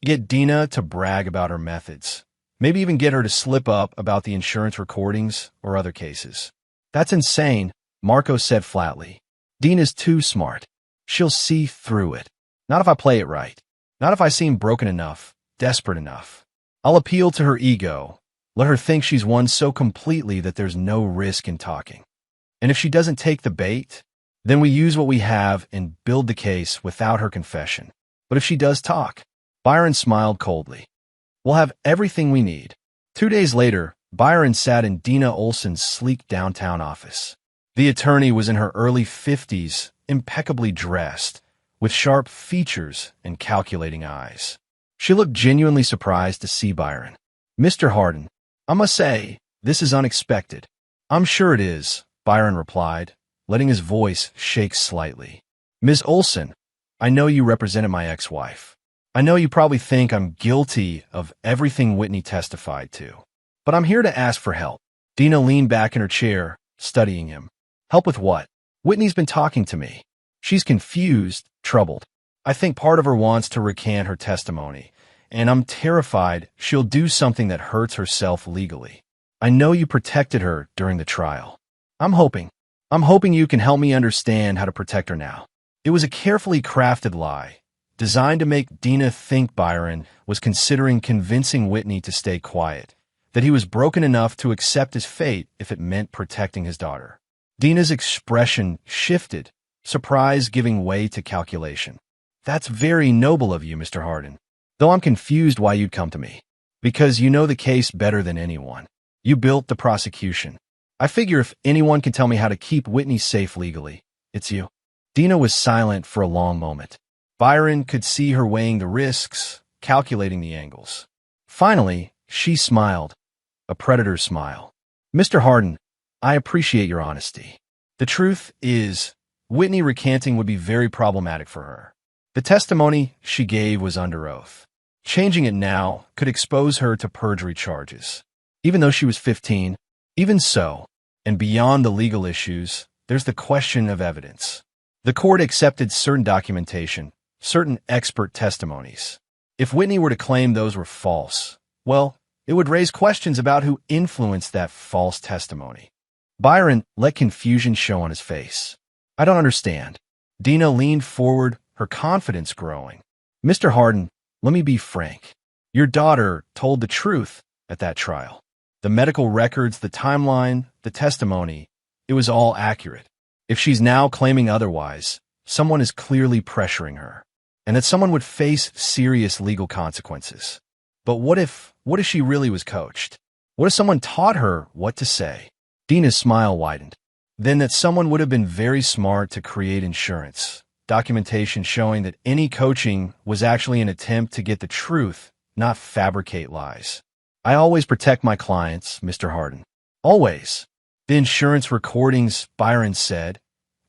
get Dina to brag about her methods, maybe even get her to slip up about the insurance recordings or other cases. That's insane, Marco said flatly. Dina's too smart. She'll see through it. Not if I play it right. Not if I seem broken enough, desperate enough. I'll appeal to her ego. Let her think she's won so completely that there's no risk in talking. And if she doesn't take the bait, then we use what we have and build the case without her confession. But if she does talk, Byron smiled coldly. We'll have everything we need. 2 days later, Byron sat in Dina Olson's sleek downtown office. The attorney was in her early 50s, impeccably dressed, with sharp features and calculating eyes. She looked genuinely surprised to see Byron. Mr. Hardin, I must say, this is unexpected. I'm sure it is, Byron replied, letting his voice shake slightly. Ms. Olson, I know you represented my ex-wife. I know you probably think I'm guilty of everything Whitney testified to. But I'm here to ask for help. Dina leaned back in her chair, studying him. Help with what? Whitney's been talking to me. She's confused, troubled. I think part of her wants to recant her testimony, and I'm terrified she'll do something that hurts herself legally. I know you protected her during the trial. I'm hoping you can help me understand how to protect her now. It was a carefully crafted lie, designed to make Dina think Byron was considering convincing Whitney to stay quiet, that he was broken enough to accept his fate if it meant protecting his daughter. Dina's expression shifted, surprise giving way to calculation. That's very noble of you, Mr. Hardin. Though I'm confused why you'd come to me. Because you know the case better than anyone. You built the prosecution. I figure if anyone can tell me how to keep Whitney safe legally, it's you. Dina was silent for a long moment. Byron could see her weighing the risks, calculating the angles. Finally, she smiled. A predator's smile. Mr. Hardin, I appreciate your honesty. The truth is, Whitney recanting would be very problematic for her. The testimony she gave was under oath. Changing it now could expose her to perjury charges. Even though she was 15, even so, and beyond the legal issues, there's the question of evidence. The court accepted certain documentation, certain expert testimonies. If Whitney were to claim those were false, well, it would raise questions about who influenced that false testimony. Byron let confusion show on his face. I don't understand. Dina leaned forward, her confidence growing. Mr. Hardin, let me be frank. Your daughter told the truth at that trial. The medical records, the timeline, the testimony, it was all accurate. If she's now claiming otherwise, someone is clearly pressuring her, and that someone would face serious legal consequences. But what if she really was coached? What if someone taught her what to say? Dina's smile widened. Then that someone would have been very smart to create insurance documentation showing that any coaching was actually an attempt to get the truth, not fabricate lies. I always protect my clients, Mr. Hardin. Always. The insurance recordings, Byron said,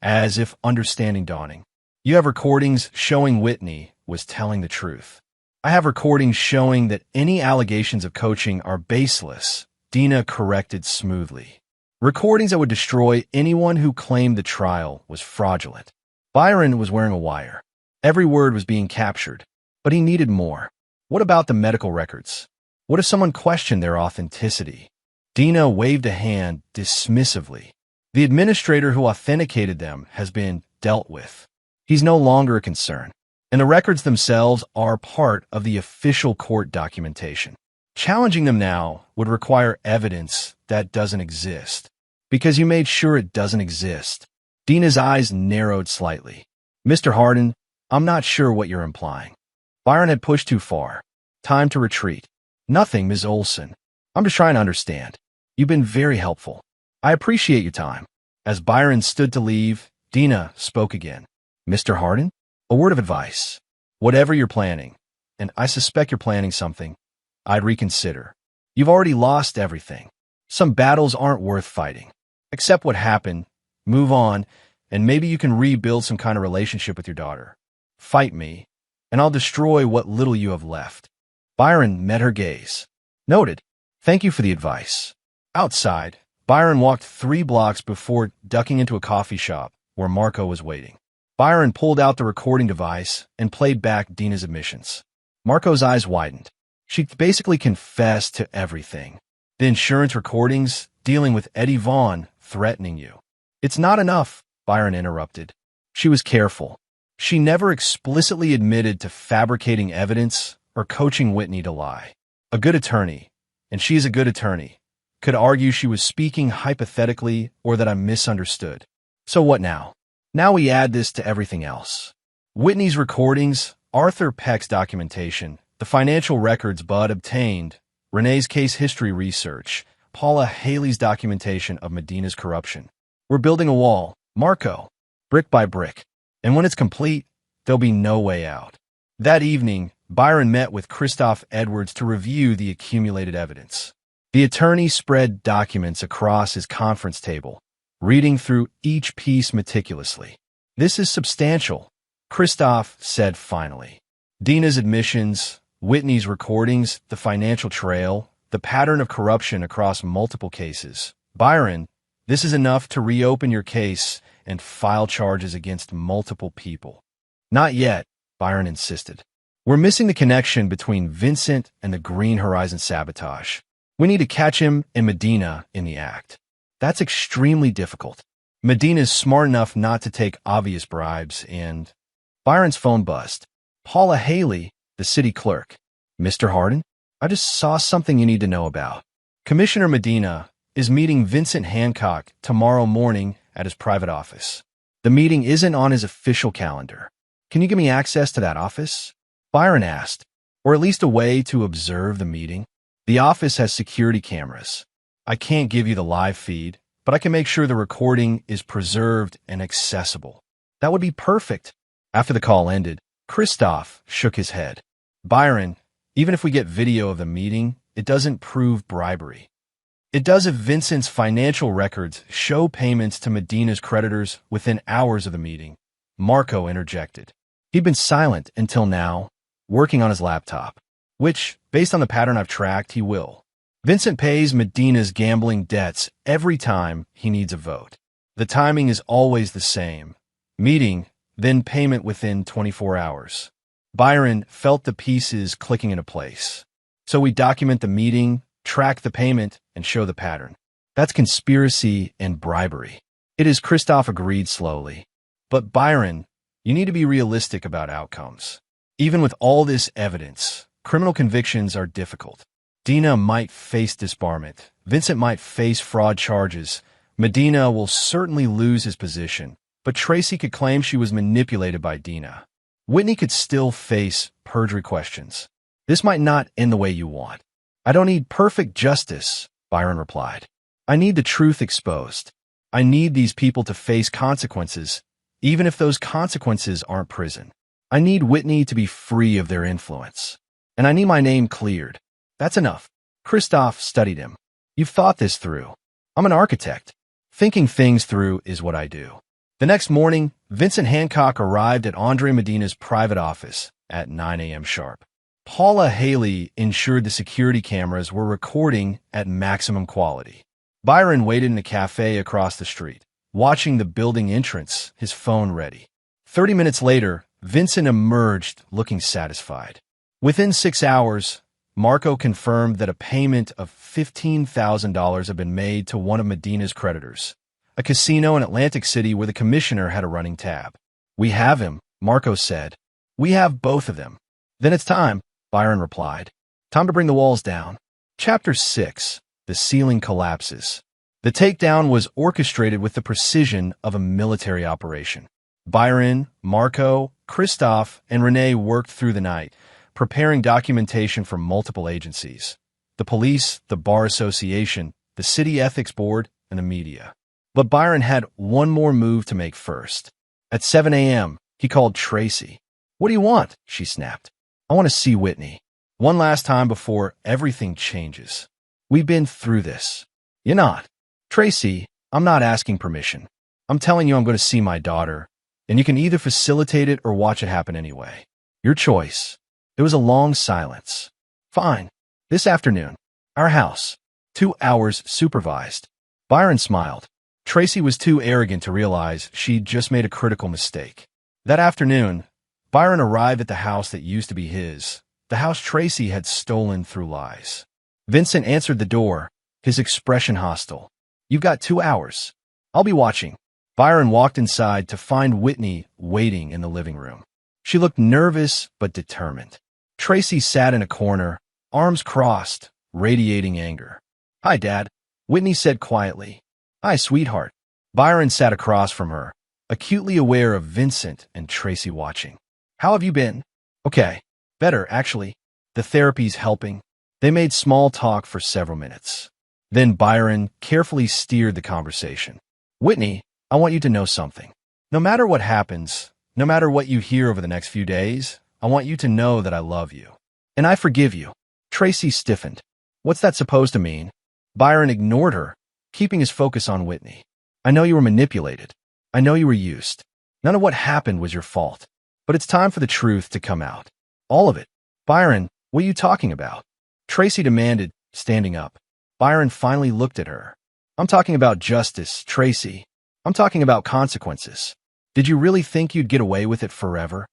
as if understanding dawning. You have recordings showing Whitney was telling the truth. I have recordings showing that any allegations of coaching are baseless, Dina corrected smoothly. Recordings that would destroy anyone who claimed the trial was fraudulent. Byron was wearing a wire. Every word was being captured, but he needed more. What about the medical records? What if someone questioned their authenticity? Dina waved a hand dismissively. The administrator who authenticated them has been dealt with. He's no longer a concern, and the records themselves are part of the official court documentation. Challenging them now would require evidence that doesn't exist, because you made sure it doesn't exist. Dina's eyes narrowed slightly. Mr. Hardin, I'm not sure what you're implying. Byron had pushed too far. Time to retreat. Nothing, Ms. Olson. I'm just trying to understand. You've been very helpful. I appreciate your time. As Byron stood to leave, Dina spoke again. Mr. Hardin, a word of advice. Whatever you're planning, and I suspect you're planning something, I'd reconsider. You've already lost everything. Some battles aren't worth fighting. Accept what happened, move on, and maybe you can rebuild some kind of relationship with your daughter. Fight me, and I'll destroy what little you have left. Byron met her gaze. Noted. Thank you for the advice. Outside, Byron walked 3 blocks before ducking into a coffee shop where Marco was waiting. Byron pulled out the recording device and played back Dina's admissions. Marco's eyes widened. She basically confessed to everything. The insurance recordings, dealing with Eddie Vaughn, threatening you. It's not enough, Byron interrupted. She was careful. She never explicitly admitted to fabricating evidence or coaching Whitney to lie. A good attorney, and she's a good attorney, could argue she was speaking hypothetically or that I misunderstood. So what now? Now we add this to everything else. Whitney's recordings, Arthur Peck's documentation, the financial records Bud obtained, Renee's case history research, Paula Haley's documentation of Medina's corruption. We're building a wall, Marco, brick by brick. And when it's complete, there'll be no way out. That evening, Byron met with Christoph Edwards to review the accumulated evidence. The attorney spread documents across his conference table, reading through each piece meticulously. This is substantial, Christoph said finally. Dina's admissions, Whitney's recordings, the financial trail, the pattern of corruption across multiple cases. Byron, this is enough to reopen your case and file charges against multiple people. Not yet, Byron insisted. We're missing the connection between Vincent and the Green Horizon sabotage. We need to catch him and Medina in the act. That's extremely difficult. Medina's smart enough not to take obvious bribes and... Byron's phone buzzed. Paula Haley, the city clerk. Mr. Hardin, I just saw something you need to know about. Commissioner Medina is meeting Vincent Hancock tomorrow morning at his private office. The meeting isn't on his official calendar. Can you give me access to that office? Byron asked, or at least a way to observe the meeting. The office has security cameras. I can't give you the live feed, but I can make sure the recording is preserved and accessible. That would be perfect. After the call ended, Christoph shook his head. Byron, even if we get video of the meeting, it doesn't prove bribery. It does if Vincent's financial records show payments to Medina's creditors within hours of the meeting. Marco interjected. He'd been silent until now, working on his laptop, which, based on the pattern I've tracked, he will. Vincent pays Medina's gambling debts every time he needs a vote. The timing is always the same. Meeting, then payment within 24 hours. Byron felt the pieces clicking into place. So we document the meeting, track the payment, and show the pattern. That's conspiracy and bribery. It is, Christoph agreed slowly. But Byron, you need to be realistic about outcomes. Even with all this evidence, criminal convictions are difficult. Dina might face disbarment. Vincent might face fraud charges. Medina will certainly lose his position, but Tracy could claim she was manipulated by Dina. Whitney could still face perjury questions. This might not end the way you want. I don't need perfect justice, Byron replied. I need the truth exposed. I need these people to face consequences, even if those consequences aren't prison. I need Whitney to be free of their influence. And I need my name cleared. That's enough. Christoph studied him. You've thought this through. I'm an architect. Thinking things through is what I do. The next morning, Vincent Hancock arrived at Andre Medina's private office at 9 a.m. sharp. Paula Haley ensured the security cameras were recording at maximum quality. Byron waited in a cafe across the street, watching the building entrance, his phone ready. 30 minutes later, Vincent emerged looking satisfied. Within 6 hours, Marco confirmed that a payment of $15,000 had been made to one of Medina's creditors, a casino in Atlantic City where the commissioner had a running tab. We have him, Marco said. We have both of them. Then it's time, Byron replied. Time to bring the walls down. Chapter 6. The ceiling collapses. The takedown was orchestrated with the precision of a military operation. Byron, Marco, Christoph, and Renee worked through the night, preparing documentation from multiple agencies: the police, the Bar Association, the City Ethics Board, and the media. But Byron had one more move to make first. At 7 a.m., he called Tracy. What do you want? She snapped. I want to see Whitney. One last time before everything changes. We've been through this. You're not. Tracy, I'm not asking permission. I'm telling you I'm going to see my daughter, and you can either facilitate it or watch it happen anyway. Your choice. There was a long silence. Fine. This afternoon. Our house. 2 hours supervised. Byron smiled. Tracy was too arrogant to realize she'd just made a critical mistake. That afternoon, Byron arrived at the house that used to be his, the house Tracy had stolen through lies. Vincent answered the door, his expression hostile. You've got 2 hours. I'll be watching. Byron walked inside to find Whitney waiting in the living room. She looked nervous but determined. Tracy sat in a corner, arms crossed, radiating anger. Hi, Dad, Whitney said quietly. Hi, sweetheart. Byron sat across from her, acutely aware of Vincent and Tracy watching. How have you been? Okay. Better, actually. The therapy's helping. They made small talk for several minutes. Then Byron carefully steered the conversation. Whitney, I want you to know something. No matter what happens, no matter what you hear over the next few days, I want you to know that I love you. And I forgive you. Tracy stiffened. What's that supposed to mean? Byron ignored her, keeping his focus on Whitney. I know you were manipulated. I know you were used. None of what happened was your fault. But it's time for the truth to come out. All of it. Byron, what are you talking about? Tracy demanded, standing up. Byron finally looked at her. I'm talking about justice, Tracy. I'm talking about consequences. Did you really think you'd get away with it forever?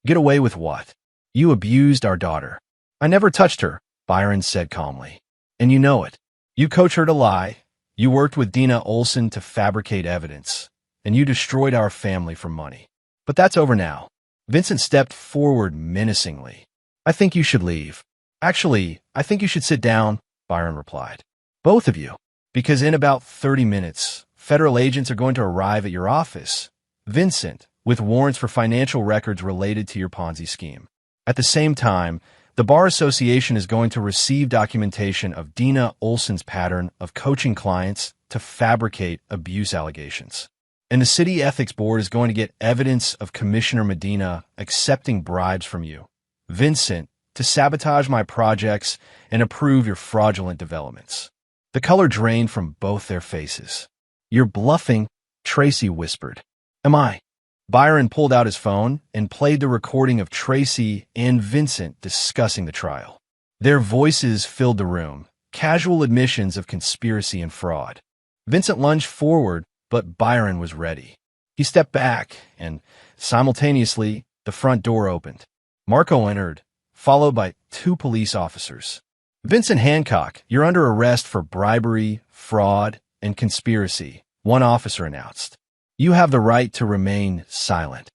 Get away with what? You abused our daughter. I never touched her, Byron said calmly. And you know it. You coached her to lie. You worked with Dina Olson to fabricate evidence. And you destroyed our family for money. But that's over now. Vincent stepped forward menacingly. I think you should leave. Actually, I think you should sit down, Byron replied. Both of you. Because in about 30 minutes, federal agents are going to arrive at your office, Vincent, with warrants for financial records related to your Ponzi scheme. At the same time, the Bar Association is going to receive documentation of Dina Olson's pattern of coaching clients to fabricate abuse allegations. And the City Ethics Board is going to get evidence of Commissioner Medina accepting bribes from you, Vincent, to sabotage my projects and approve your fraudulent developments. The color drained from both their faces. You're bluffing, Tracy whispered. Am I? Byron pulled out his phone and played the recording of Tracy and Vincent discussing the trial. Their voices filled the room, casual admissions of conspiracy and fraud. Vincent lunged forward, but Byron was ready. He stepped back, and simultaneously, the front door opened. Marco entered, followed by 2 police officers. Vincent Hancock, you're under arrest for bribery, fraud, and conspiracy, one officer announced. You have the right to remain silent.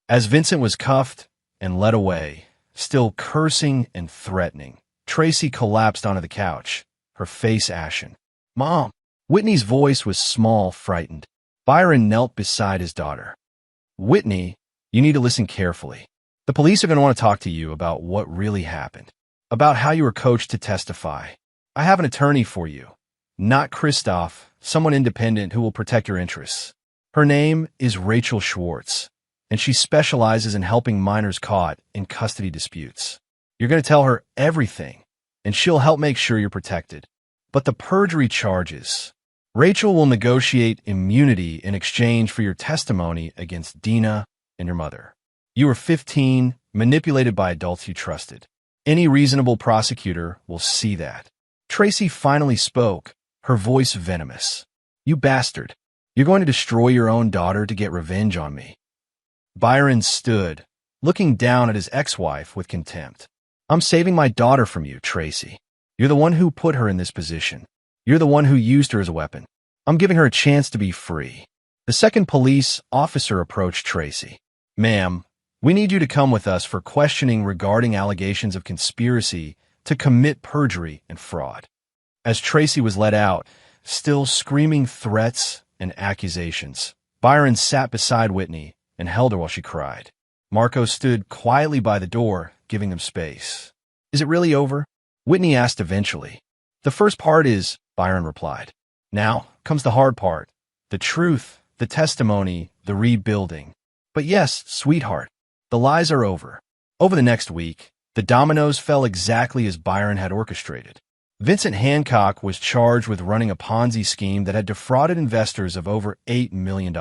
As Vincent was cuffed and led away, still cursing and threatening, Tracy collapsed onto the couch, her face ashen. "Mom!" Whitney's voice was small, frightened. Byron knelt beside his daughter. "Whitney, you need to listen carefully. The police are going to want to talk to you about what really happened, about how you were coached to testify. I have an attorney for you, not Christoph, someone independent who will protect your interests. Her name is Rachel Schwartz, and she specializes in helping minors caught in custody disputes. You're going to tell her everything, and she'll help make sure you're protected. But the perjury charges, Rachel will negotiate immunity in exchange for your testimony against Dina and your mother. You were 15, manipulated by adults you trusted. Any reasonable prosecutor will see that." Tracy finally spoke, her voice venomous. "You bastard. You're going to destroy your own daughter to get revenge on me." Byron stood, looking down at his ex-wife with contempt. "I'm saving my daughter from you, Tracy. You're the one who put her in this position. You're the one who used her as a weapon. I'm giving her a chance to be free." The second police officer approached Tracy. "Ma'am, we need you to come with us for questioning regarding allegations of conspiracy to commit perjury and fraud." As Tracy was let out, still screaming threats and accusations, Byron sat beside Whitney and held her while she cried. Marco stood quietly by the door, giving them space. "Is it really over?" Whitney asked eventually. "The first part is," Byron replied. "Now comes the hard part. The truth, the testimony, the rebuilding. But yes, sweetheart, the lies are over." Over the next week, the dominoes fell exactly as Byron had orchestrated. Vincent Hancock was charged with running a Ponzi scheme that had defrauded investors of over $8 million.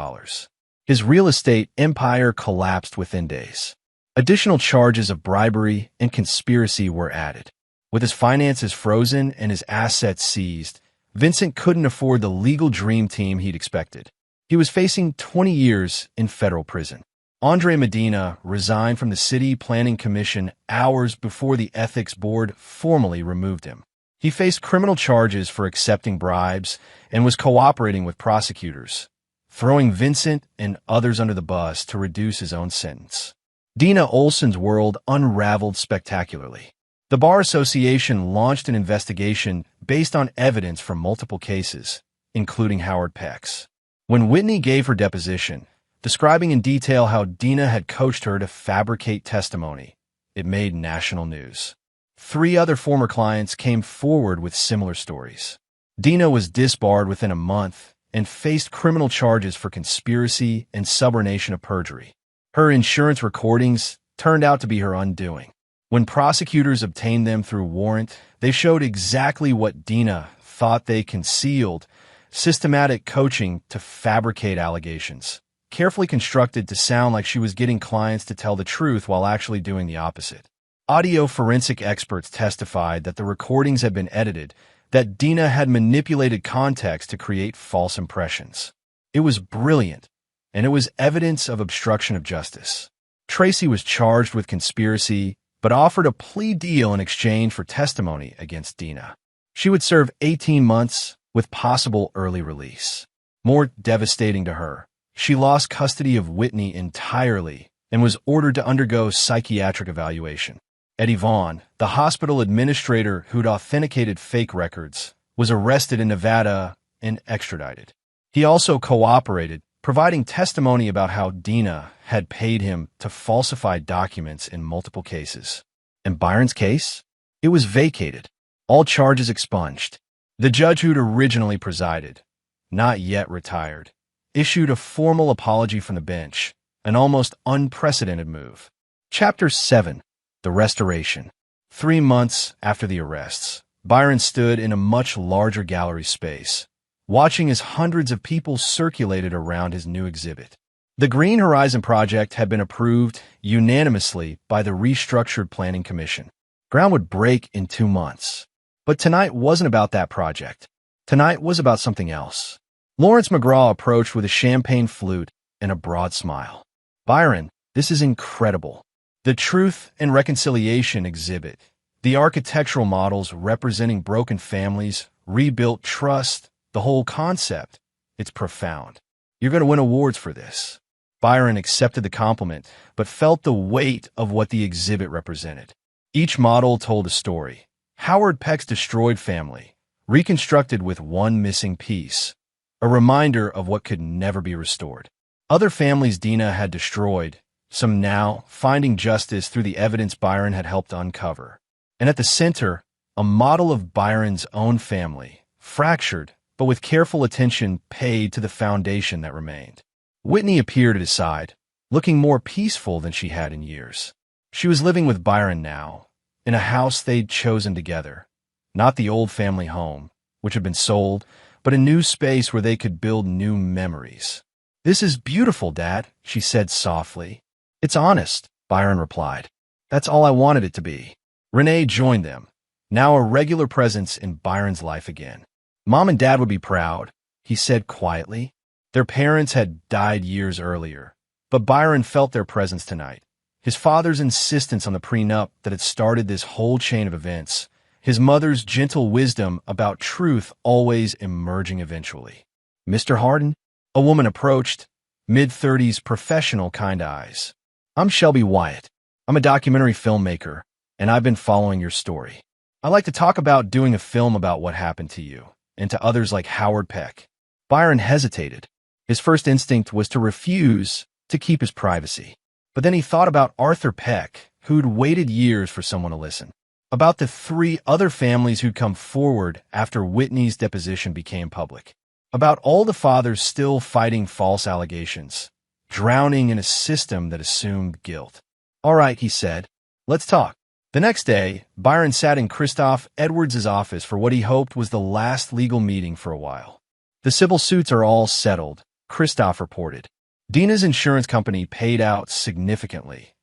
His real estate empire collapsed within days. Additional charges of bribery and conspiracy were added. With his finances frozen and his assets seized, Vincent couldn't afford the legal dream team he'd expected. He was facing 20 years in federal prison. Andre Medina resigned from the City Planning Commission hours before the Ethics Board formally removed him. He faced criminal charges for accepting bribes and was cooperating with prosecutors, throwing Vincent and others under the bus to reduce his own sentence. Dina Olson's world unraveled spectacularly. The Bar Association launched an investigation based on evidence from multiple cases, including Howard Peck's. When Whitney gave her deposition, describing in detail how Dina had coached her to fabricate testimony, it made national news. 3 other former clients came forward with similar stories. Dina was disbarred within a month and faced criminal charges for conspiracy and subornation of perjury. Her insurance recordings turned out to be her undoing. When prosecutors obtained them through warrant, they showed exactly what Dina thought they concealed: systematic coaching to fabricate allegations, carefully constructed to sound like she was getting clients to tell the truth while actually doing the opposite. Audio forensic experts testified that the recordings had been edited, that Dina had manipulated context to create false impressions. It was brilliant, and it was evidence of obstruction of justice. Tracy was charged with conspiracy, but offered a plea deal in exchange for testimony against Dina. She would serve 18 months with possible early release. More devastating to her, she lost custody of Whitney entirely and was ordered to undergo psychiatric evaluation. Eddie Vaughn, the hospital administrator who'd authenticated fake records, was arrested in Nevada and extradited. He also cooperated, providing testimony about how Dina had paid him to falsify documents in multiple cases. In Byron's case, it was vacated, all charges expunged. The judge who'd originally presided, not yet retired, issued a formal apology from the bench, an almost unprecedented move. Chapter 7. The Restoration. 3 months after the arrests, Byron stood in a much larger gallery space, watching as hundreds of people circulated around his new exhibit. The Green Horizon Project had been approved unanimously by the restructured Planning Commission. Ground would break in 2 months. But tonight wasn't about that project. Tonight was about something else. Lawrence McGraw approached with a champagne flute and a broad smile. "Byron, this is incredible. The Truth and Reconciliation exhibit, the architectural models representing broken families, rebuilt trust, the whole concept. It's profound. You're going to win awards for this." Byron accepted the compliment, but felt the weight of what the exhibit represented. Each model told a story: Howard Peck's destroyed family, reconstructed with one missing piece, a reminder of what could never be restored. Other families Dina had destroyed, some now finding justice through the evidence Byron had helped uncover. And at the center, a model of Byron's own family, fractured, but with careful attention paid to the foundation that remained. Whitney appeared at his side, looking more peaceful than she had in years. She was living with Byron now, in a house they'd chosen together, not the old family home, which had been sold, but a new space where they could build new memories. "This is beautiful, Dad," she said softly. "It's honest," Byron replied. "That's all I wanted it to be." Renee joined them, now a regular presence in Byron's life again. "Mom and Dad would be proud," he said quietly. Their parents had died years earlier, but Byron felt their presence tonight. His father's insistence on the prenup that had started this whole chain of events, his mother's gentle wisdom about truth always emerging eventually. "Mr. Hardin?" A woman approached, mid-30s, professional kind eyes. "I'm Shelby Wyatt. I'm a documentary filmmaker, and I've been following your story. I like to talk about doing a film about what happened to you, and to others like Howard Peck." Byron hesitated. His first instinct was to refuse, to keep his privacy. But then he thought about Arthur Peck, who'd waited years for someone to listen. About the 3 other families who'd come forward after Whitney's deposition became public. About all the fathers still fighting false allegations, drowning in a system that assumed guilt. "All right," he said. "Let's talk." The next day, Byron sat in Christoph Edwards' office for what he hoped was the last legal meeting for a while. "The civil suits are all settled," Christoph reported. Dina's insurance company paid out significantly.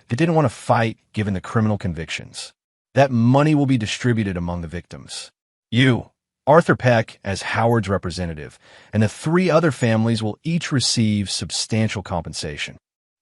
They didn't want to fight given the criminal convictions. That money will be distributed among the victims. You, Arthur Peck as Howard's representative, and the 3 other families will each receive substantial compensation.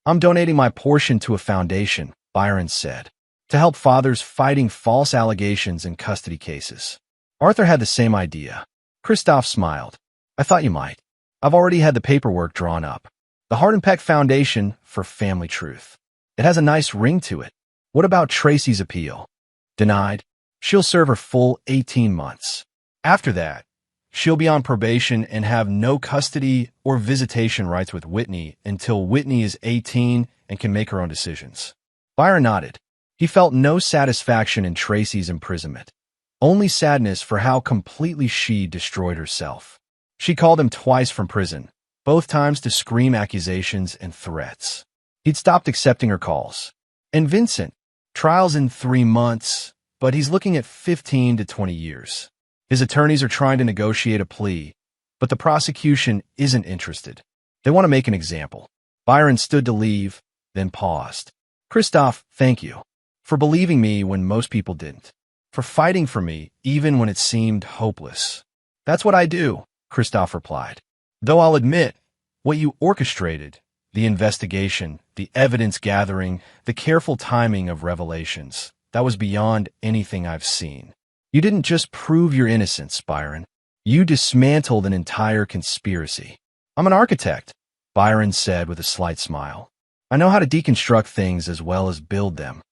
"I'm donating my portion to a foundation," Byron said, "to help fathers fighting false allegations in custody cases." Arthur had the same idea. Christoph smiled. "I thought you might. I've already had the paperwork drawn up. The Hardin Peck Foundation for Family Truth. It has a nice ring to it. What about Tracy's appeal?" "Denied. She'll serve her full 18 months. After that, she'll be on probation and have no custody or visitation rights with Whitney until Whitney is 18 and can make her own decisions." Byron nodded. He felt no satisfaction in Tracy's imprisonment, only sadness for how completely she destroyed herself. She called him twice from prison, both times to scream accusations and threats. He'd stopped accepting her calls. "And Vincent, trial's in 3 months, but he's looking at 15 to 20 years. His attorneys are trying to negotiate a plea, but the prosecution isn't interested. They want to make an example." Byron stood to leave, then paused. "Christoph, thank you. For believing me when most people didn't. For fighting for me even when it seemed hopeless." "That's what I do," Christoph replied. "Though I'll admit, what you orchestrated, the investigation, the evidence gathering, the careful timing of revelations, that was beyond anything I've seen. You didn't just prove your innocence, Byron. You dismantled an entire conspiracy." "I'm an architect," Byron said with a slight smile. "I know how to deconstruct things as well as build them."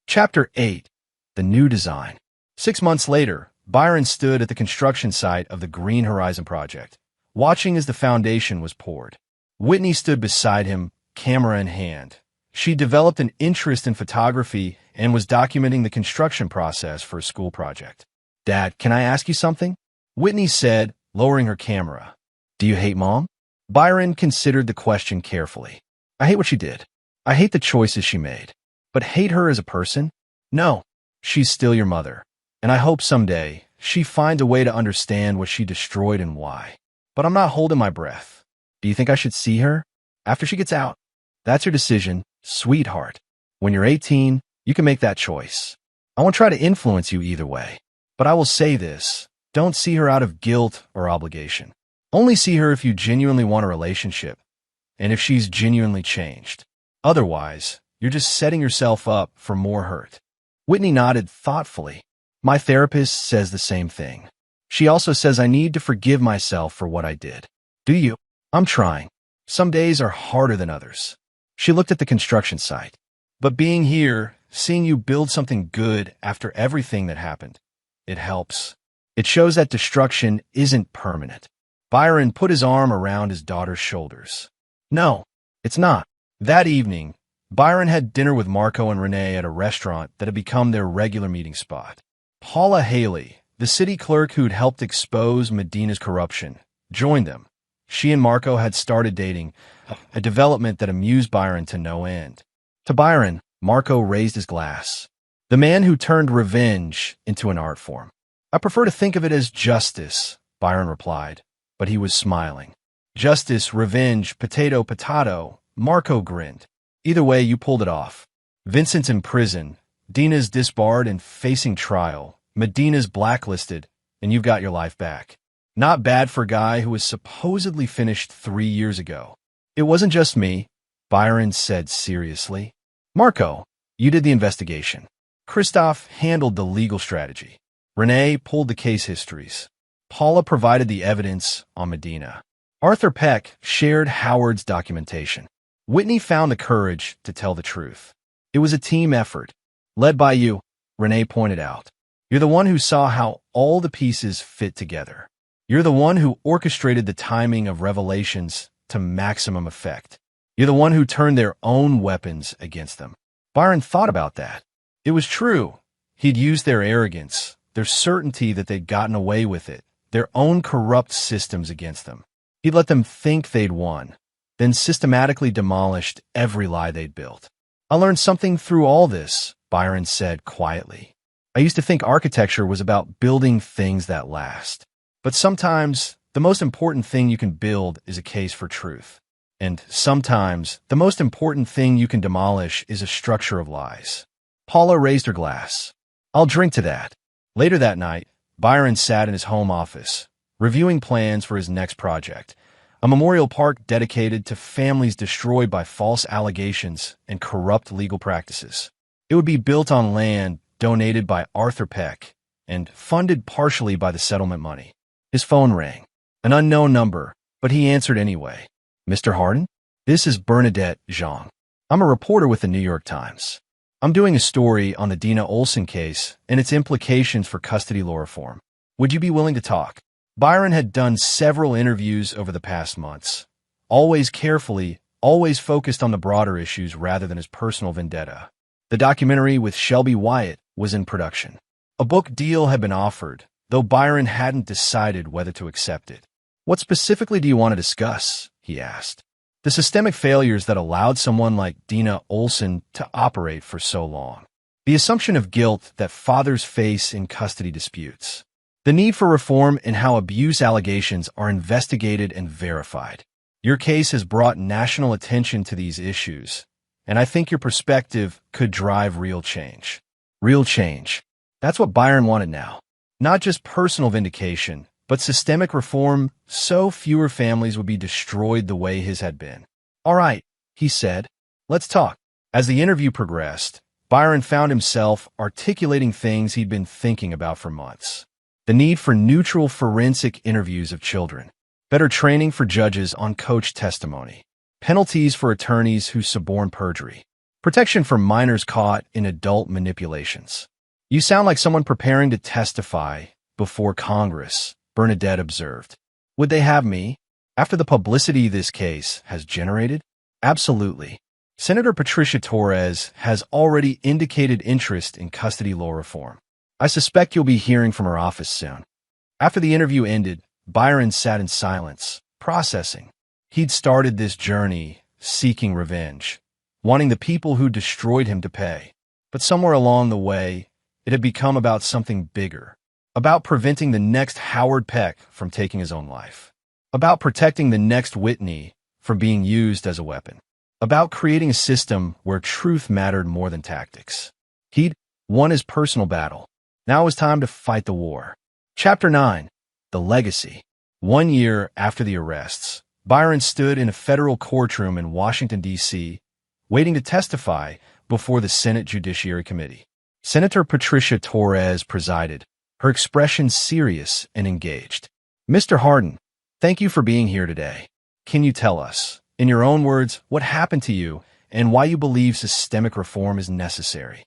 Chapter 8. The New Design. 6 months later, Byron stood at the construction site of the Green Horizon project, watching as the foundation was poured. Whitney stood beside him, camera in hand. She developed an interest in photography and was documenting the construction process for a school project. "Dad, can I ask you something?" Whitney said, lowering her camera. "Do you hate Mom?" Byron considered the question carefully. "I hate what she did. I hate the choices she made. But hate her as a person? No. She's still your mother. And I hope someday she finds a way to understand what she destroyed and why. But I'm not holding my breath. Do you think I should see her? After she gets out?" "That's your decision, sweetheart. When you're 18, you can make that choice. I won't try to influence you either way. But I will say this, don't see her out of guilt or obligation. Only see her if you genuinely want a relationship, and if she's genuinely changed. Otherwise, you're just setting yourself up for more hurt." Whitney nodded thoughtfully. "My therapist says the same thing. She also says I need to forgive myself for what I did." "Do you?" "I'm trying. Some days are harder than others." She looked at the construction site. "But being here, seeing you build something good after everything that happened, it helps. It shows that destruction isn't permanent. Byron put his arm around his daughter's shoulders. No, it's not. That evening, Byron had dinner with Marco and Renee at a restaurant that had become their regular meeting spot. Paula Haley, the city clerk who'd helped expose Medina's corruption, joined them. She and Marco had started dating, a development that amused Byron to no end. To Byron, Marco raised his glass. The man who turned revenge into an art form. I prefer to think of it as justice, Byron replied, but he was smiling. Justice, revenge, potato, potato, Marco grinned. Either way, you pulled it off. Vincent's in prison, Dina's disbarred and facing trial, Medina's blacklisted, and you've got your life back. Not bad for a guy who was supposedly finished 3 years ago. It wasn't just me, Byron said seriously. Marco, you did the investigation. Christoph handled the legal strategy. Renee pulled the case histories. Paula provided the evidence on Medina. Arthur Peck shared Howard's documentation. Whitney found the courage to tell the truth. It was a team effort. Led by you, Renee pointed out. You're the one who saw how all the pieces fit together. You're the one who orchestrated the timing of revelations to maximum effect. You're the one who turned their own weapons against them. Byron thought about that. It was true. He'd used their arrogance, their certainty that they'd gotten away with it, their own corrupt systems against them. He'd let them think they'd won, then systematically demolished every lie they'd built. I learned something through all this, Byron said quietly. I used to think architecture was about building things that last. But sometimes, the most important thing you can build is a case for truth. And sometimes, the most important thing you can demolish is a structure of lies. Paula raised her glass. I'll drink to that. Later that night, Byron sat in his home office, reviewing plans for his next project, a memorial park dedicated to families destroyed by false allegations and corrupt legal practices. It would be built on land donated by Arthur Peck and funded partially by the settlement money. His phone rang. An unknown number, but he answered anyway. Mr. Hardin? This is Bernadette Zhang. I'm a reporter with the New York Times. I'm doing a story on the Dina Olson case and its implications for custody law reform. Would you be willing to talk? Byron had done several interviews over the past months, always carefully, always focused on the broader issues rather than his personal vendetta. The documentary with Shelby Wyatt was in production. A book deal had been offered, though Byron hadn't decided whether to accept it. What specifically do you want to discuss? He asked. The systemic failures that allowed someone like Dina Olson to operate for so long. The assumption of guilt that fathers face in custody disputes. The need for reform in how abuse allegations are investigated and verified. Your case has brought national attention to these issues, and I think your perspective could drive real change. Real change. That's what Byron wanted now. Not just personal vindication, but systemic reform so fewer families would be destroyed the way his had been. All right, he said. Let's talk. As the interview progressed, Byron found himself articulating things he'd been thinking about for months. The need for neutral forensic interviews of children. Better training for judges on coach testimony. Penalties for attorneys who suborn perjury. Protection for minors caught in adult manipulations. You sound like someone preparing to testify before Congress, Bernadette observed. Would they have me? After the publicity this case has generated? Absolutely. Senator Patricia Torres has already indicated interest in custody law reform. I suspect you'll be hearing from her office soon. After the interview ended, Byron sat in silence, processing. He'd started this journey, seeking revenge, wanting the people who destroyed him to pay. But somewhere along the way, it had become about something bigger. About preventing the next Howard Peck from taking his own life. About protecting the next Whitney from being used as a weapon. About creating a system where truth mattered more than tactics. He'd won his personal battle. Now it was time to fight the war. Chapter 9. The Legacy. 1 year after the arrests, Byron stood in a federal courtroom in Washington, D.C., waiting to testify before the Senate Judiciary Committee. Senator Patricia Torres presided, her expression serious and engaged. Mr. Hardin, thank you for being here today. Can you tell us, in your own words, what happened to you and why you believe systemic reform is necessary?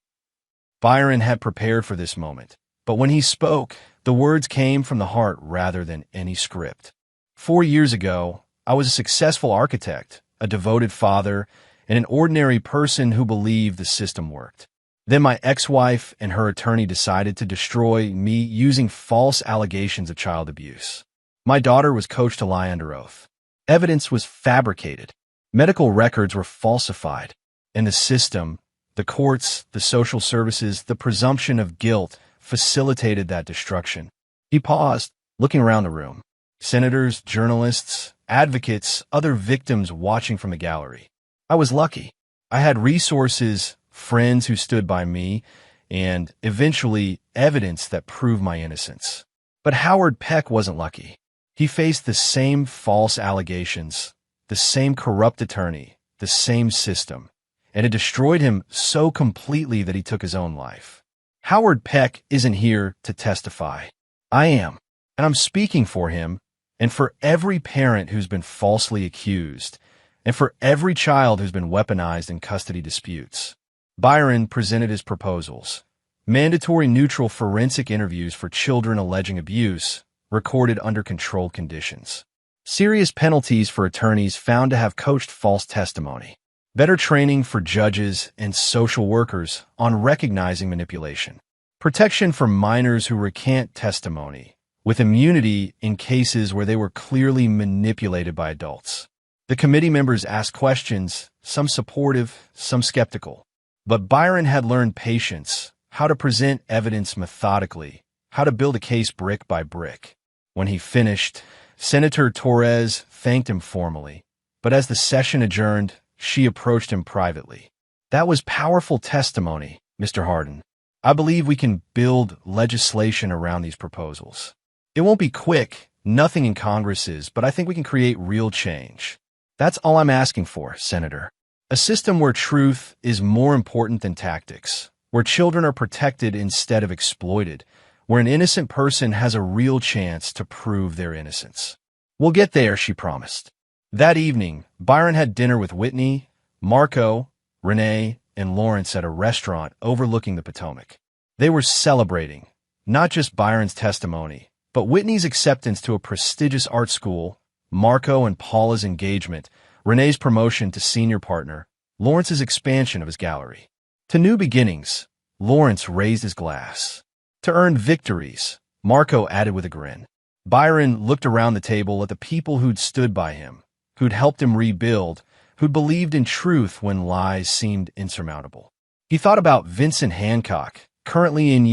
Byron had prepared for this moment, But when he spoke, the words came from the heart rather than any script. 4 years ago, I was a successful architect, a devoted father, and an ordinary person who believed the system worked. Then my ex-wife and her attorney decided to destroy me using false allegations of child abuse. My daughter was coached to lie under oath. Evidence was fabricated. Medical records were falsified. And the system, the courts, the social services, the presumption of guilt facilitated that destruction. He paused, looking around the room. Senators, journalists, advocates, other victims watching from the gallery. I was lucky. I had resources, friends who stood by me, and eventually evidence that proved my innocence. But Howard Peck wasn't lucky. He faced the same false allegations, the same corrupt attorney, the same system, and it destroyed him so completely that he took his own life. Howard Peck isn't here to testify. I am, and I'm speaking for him, and for every parent who's been falsely accused, and for every child who's been weaponized in custody disputes. Byron presented his proposals. Mandatory neutral forensic interviews for children alleging abuse, recorded under controlled conditions. Serious penalties for attorneys found to have coached false testimony. Better training for judges and social workers on recognizing manipulation. Protection for minors who recant testimony, with immunity in cases where they were clearly manipulated by adults. The committee members asked questions, some supportive, some skeptical. But Byron had learned patience, how to present evidence methodically, how to build a case brick by brick. When he finished, Senator Torres thanked him formally, but as the session adjourned, she approached him privately. That was powerful testimony, Mr. Hardin. I believe we can build legislation around these proposals. It won't be quick, nothing in Congress is, but I think we can create real change. That's all I'm asking for, Senator. A system where truth is more important than tactics, where children are protected instead of exploited, where an innocent person has a real chance to prove their innocence. We'll get there, she promised. That evening, Byron had dinner with Whitney, Marco, Renee, and Lawrence at a restaurant overlooking the Potomac. They were celebrating, not just Byron's testimony, but Whitney's acceptance to a prestigious art school, Marco and Paula's engagement, Renee's promotion to senior partner, Lawrence's expansion of his gallery. To new beginnings, Lawrence raised his glass. To earn victories, Marco added with a grin. Byron looked around the table at the people who'd stood by him, who'd helped him rebuild, who'd believed in truth when lies seemed insurmountable. He thought about Vincent Hancock, currently in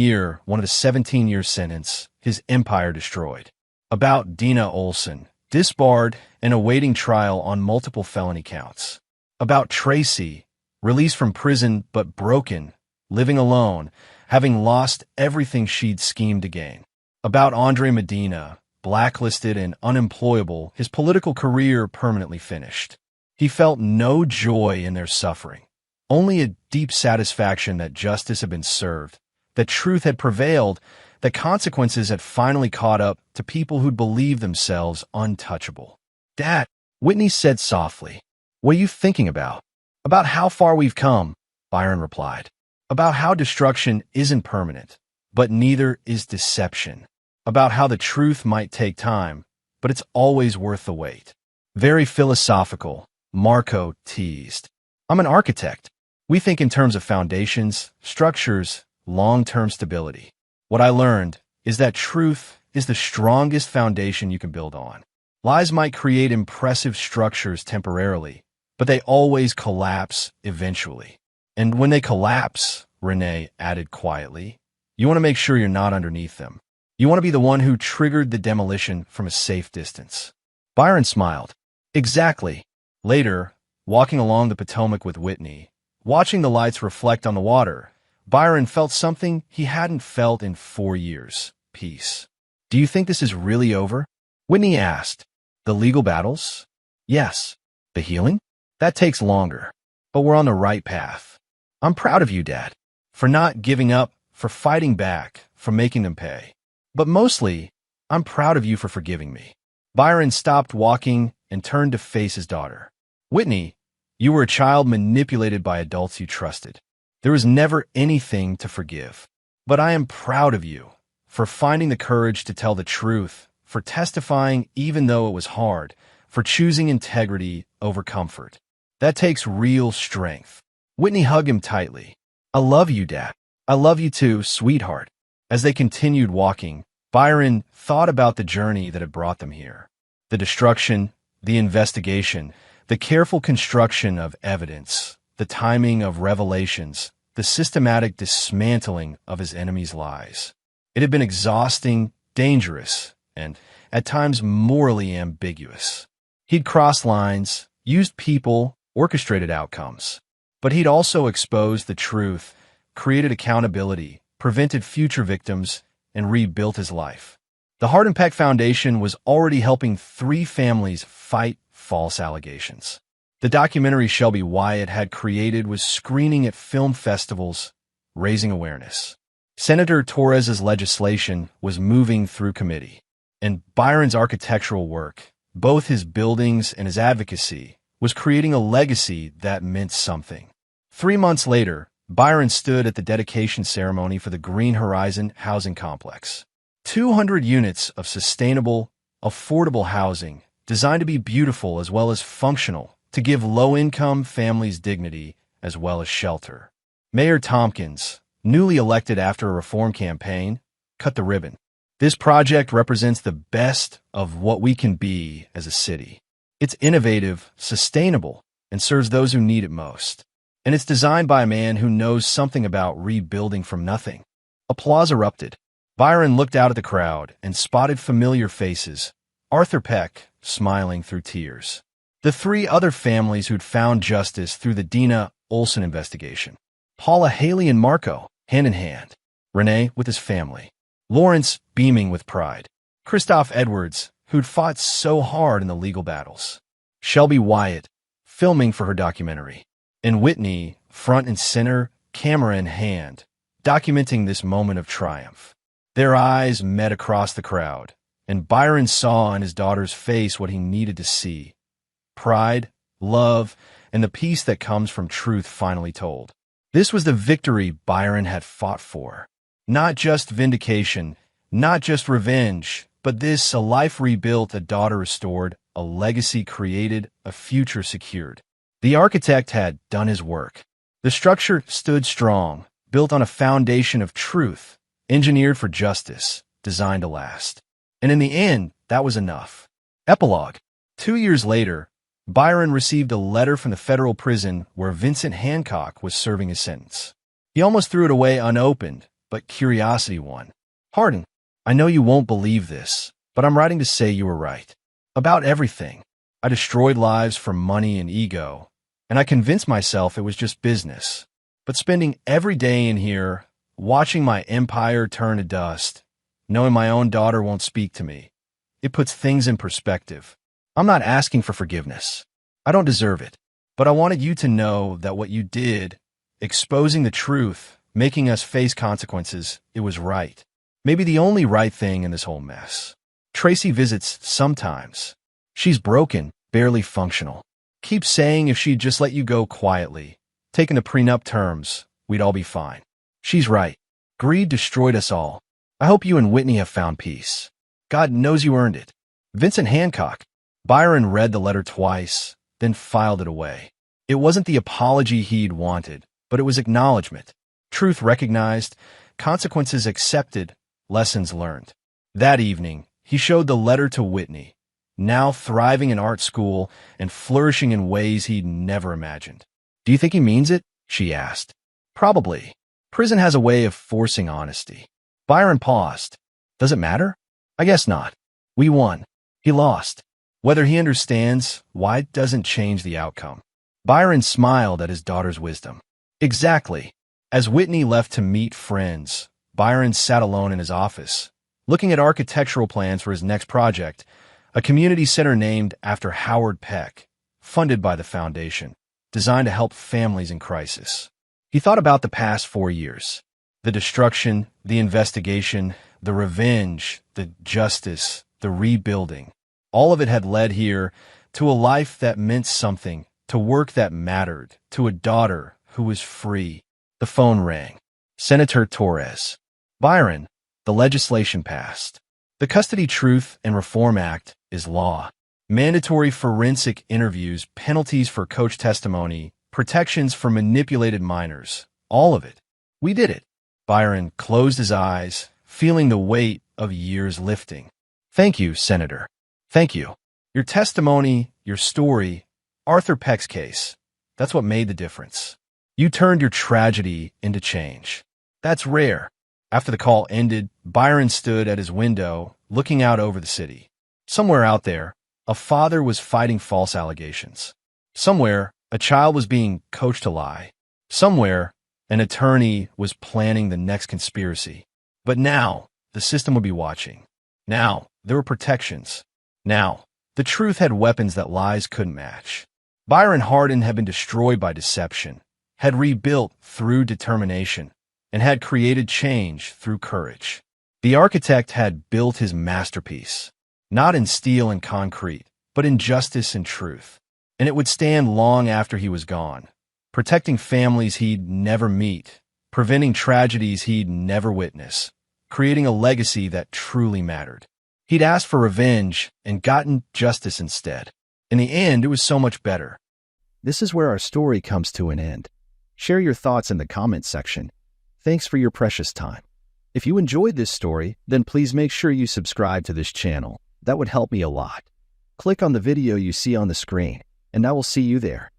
one of the 17-year sentence, his empire destroyed. About Dina Olson, disbarred and awaiting trial on multiple felony counts. About Tracy, released from prison but broken, living alone, having lost everything she'd schemed to gain. About Andre Medina, blacklisted and unemployable, his political career permanently finished. He felt no joy in their suffering, only a deep satisfaction that justice had been served, that truth had prevailed, that consequences had finally caught up to people who'd believed themselves untouchable. Dad, Whitney said softly, what are you thinking about? About how far we've come, Byron replied. About how destruction isn't permanent, but neither is deception. About how the truth might take time, but it's always worth the wait. Very philosophical, Marco teased. I'm an architect. We think in terms of foundations, structures, long-term stability. What I learned is that truth is the strongest foundation you can build on. Lies might create impressive structures temporarily, but they always collapse eventually. And when they collapse, Renee added quietly, you want to make sure you're not underneath them. You want to be the one who triggered the demolition from a safe distance. Byron smiled. Exactly. Later, walking along the Potomac with Whitney, watching the lights reflect on the water, Byron felt something he hadn't felt in 4 years. Peace. Do you think this is really over? Whitney asked. The legal battles? Yes. The healing? That takes longer. But we're on the right path. I'm proud of you, Dad, for not giving up, for fighting back, for making them pay. But mostly, I'm proud of you for forgiving me. Byron stopped walking and turned to face his daughter. Whitney, you were a child manipulated by adults you trusted. There was never anything to forgive. But I am proud of you, for finding the courage to tell the truth, for testifying even though it was hard, for choosing integrity over comfort. That takes real strength. Whitney hugged him tightly. I love you, Dad. I love you too, sweetheart. As they continued walking, Byron thought about the journey that had brought them here. The destruction, the investigation, the careful construction of evidence, the timing of revelations, the systematic dismantling of his enemies' lies. It had been exhausting, dangerous, and, at times, morally ambiguous. He'd crossed lines, used people, orchestrated outcomes. But he'd also exposed the truth, created accountability, prevented future victims, and rebuilt his life. The Hard Peck Foundation was already helping 3 families fight false allegations. The documentary Shelby Wyatt had created was screening at film festivals, raising awareness. Senator Torres's legislation was moving through committee, and Byron's architectural work, both his buildings and his advocacy, was creating a legacy that meant something. 3 months later, Byron stood at the dedication ceremony for the Green Horizon housing complex. 200 units of sustainable, affordable housing designed to be beautiful as well as functional, to give low-income families dignity as well as shelter. Mayor Tompkins, newly elected after a reform campaign, cut the ribbon. This project represents the best of what we can be as a city. It's innovative, sustainable, and serves those who need it most. And it's designed by a man who knows something about rebuilding from nothing. Applause erupted. Byron looked out at the crowd and spotted familiar faces. Arthur Peck, smiling through tears. The 3 other families who'd found justice through the Dina Olson investigation. Paula, Haley, and Marco, hand in hand. Renee with his family. Lawrence, beaming with pride. Christoph Edwards, who'd fought so hard in the legal battles. Shelby Wyatt, filming for her documentary. And Whitney, front and center, camera in hand, documenting this moment of triumph. Their eyes met across the crowd, and Byron saw in his daughter's face what he needed to see. Pride, love, and the peace that comes from truth finally told. This was the victory Byron had fought for. Not just vindication, not just revenge, but this, a life rebuilt, a daughter restored, a legacy created, a future secured. The architect had done his work. The structure stood strong, built on a foundation of truth, engineered for justice, designed to last. And in the end, that was enough. Epilogue. 2 years later, Byron received a letter from the federal prison where Vincent Hancock was serving his sentence. He almost threw it away unopened, but curiosity won. Hardin, I know you won't believe this, but I'm writing to say you were right. About everything. I destroyed lives for money and ego, and I convinced myself it was just business. But spending every day in here, watching my empire turn to dust, knowing my own daughter won't speak to me, it puts things in perspective. I'm not asking for forgiveness. I don't deserve it. But I wanted you to know that what you did, exposing the truth, making us face consequences, it was right. Maybe the only right thing in this whole mess. Tracy visits sometimes. She's broken, barely functional. Keeps saying if she'd just let you go quietly, taken the prenup terms, we'd all be fine. She's right. Greed destroyed us all. I hope you and Whitney have found peace. God knows you earned it. Vincent Hancock. Byron read the letter twice, then filed it away. It wasn't the apology he'd wanted, but it was acknowledgement. Truth recognized, consequences accepted, lessons learned. That evening, he showed the letter to Whitney, now thriving in art school and flourishing in ways he'd never imagined. Do you think he means it? She asked. Probably. Prison has a way of forcing honesty. Byron paused. Does it matter? I guess not. We won. He lost. Whether he understands why doesn't change the outcome. Byron smiled at his daughter's wisdom. Exactly. As Whitney left to meet friends, Byron sat alone in his office, looking at architectural plans for his next project, a community center named after Howard Peck, funded by the foundation, designed to help families in crisis. He thought about the past 4 years. The destruction, the investigation, the revenge, the justice, the rebuilding. All of it had led here to a life that meant something, to work that mattered, to a daughter who was free. The phone rang. Senator Torres. Byron, The legislation passed. The Custody Truth and Reform Act is law. Mandatory forensic interviews, penalties for coach testimony, protections for manipulated minors. All of it. We did it. Byron closed his eyes, feeling the weight of years lifting. Thank you, Senator. Thank you. Your testimony, your story, Arthur Peck's case. That's what made the difference. You turned your tragedy into change. That's rare. After the call ended, Byron stood at his window, looking out over the city. Somewhere out there, a father was fighting false allegations. Somewhere, a child was being coached to lie. Somewhere, an attorney was planning the next conspiracy. But now, the system would be watching. Now, there were protections. Now, the truth had weapons that lies couldn't match. Byron Hardin had been destroyed by deception, had rebuilt through determination, and had created change through courage. The architect had built his masterpiece, not in steel and concrete, but in justice and truth. And it would stand long after he was gone, protecting families he'd never meet, preventing tragedies he'd never witness, creating a legacy that truly mattered. He'd asked for revenge and gotten justice instead. In the end, it was so much better. This is where our story comes to an end. Share your thoughts in the comments section. Thanks for your precious time. If you enjoyed this story, then please make sure you subscribe to this channel. That would help me a lot. Click on the video you see on the screen, and I will see you there.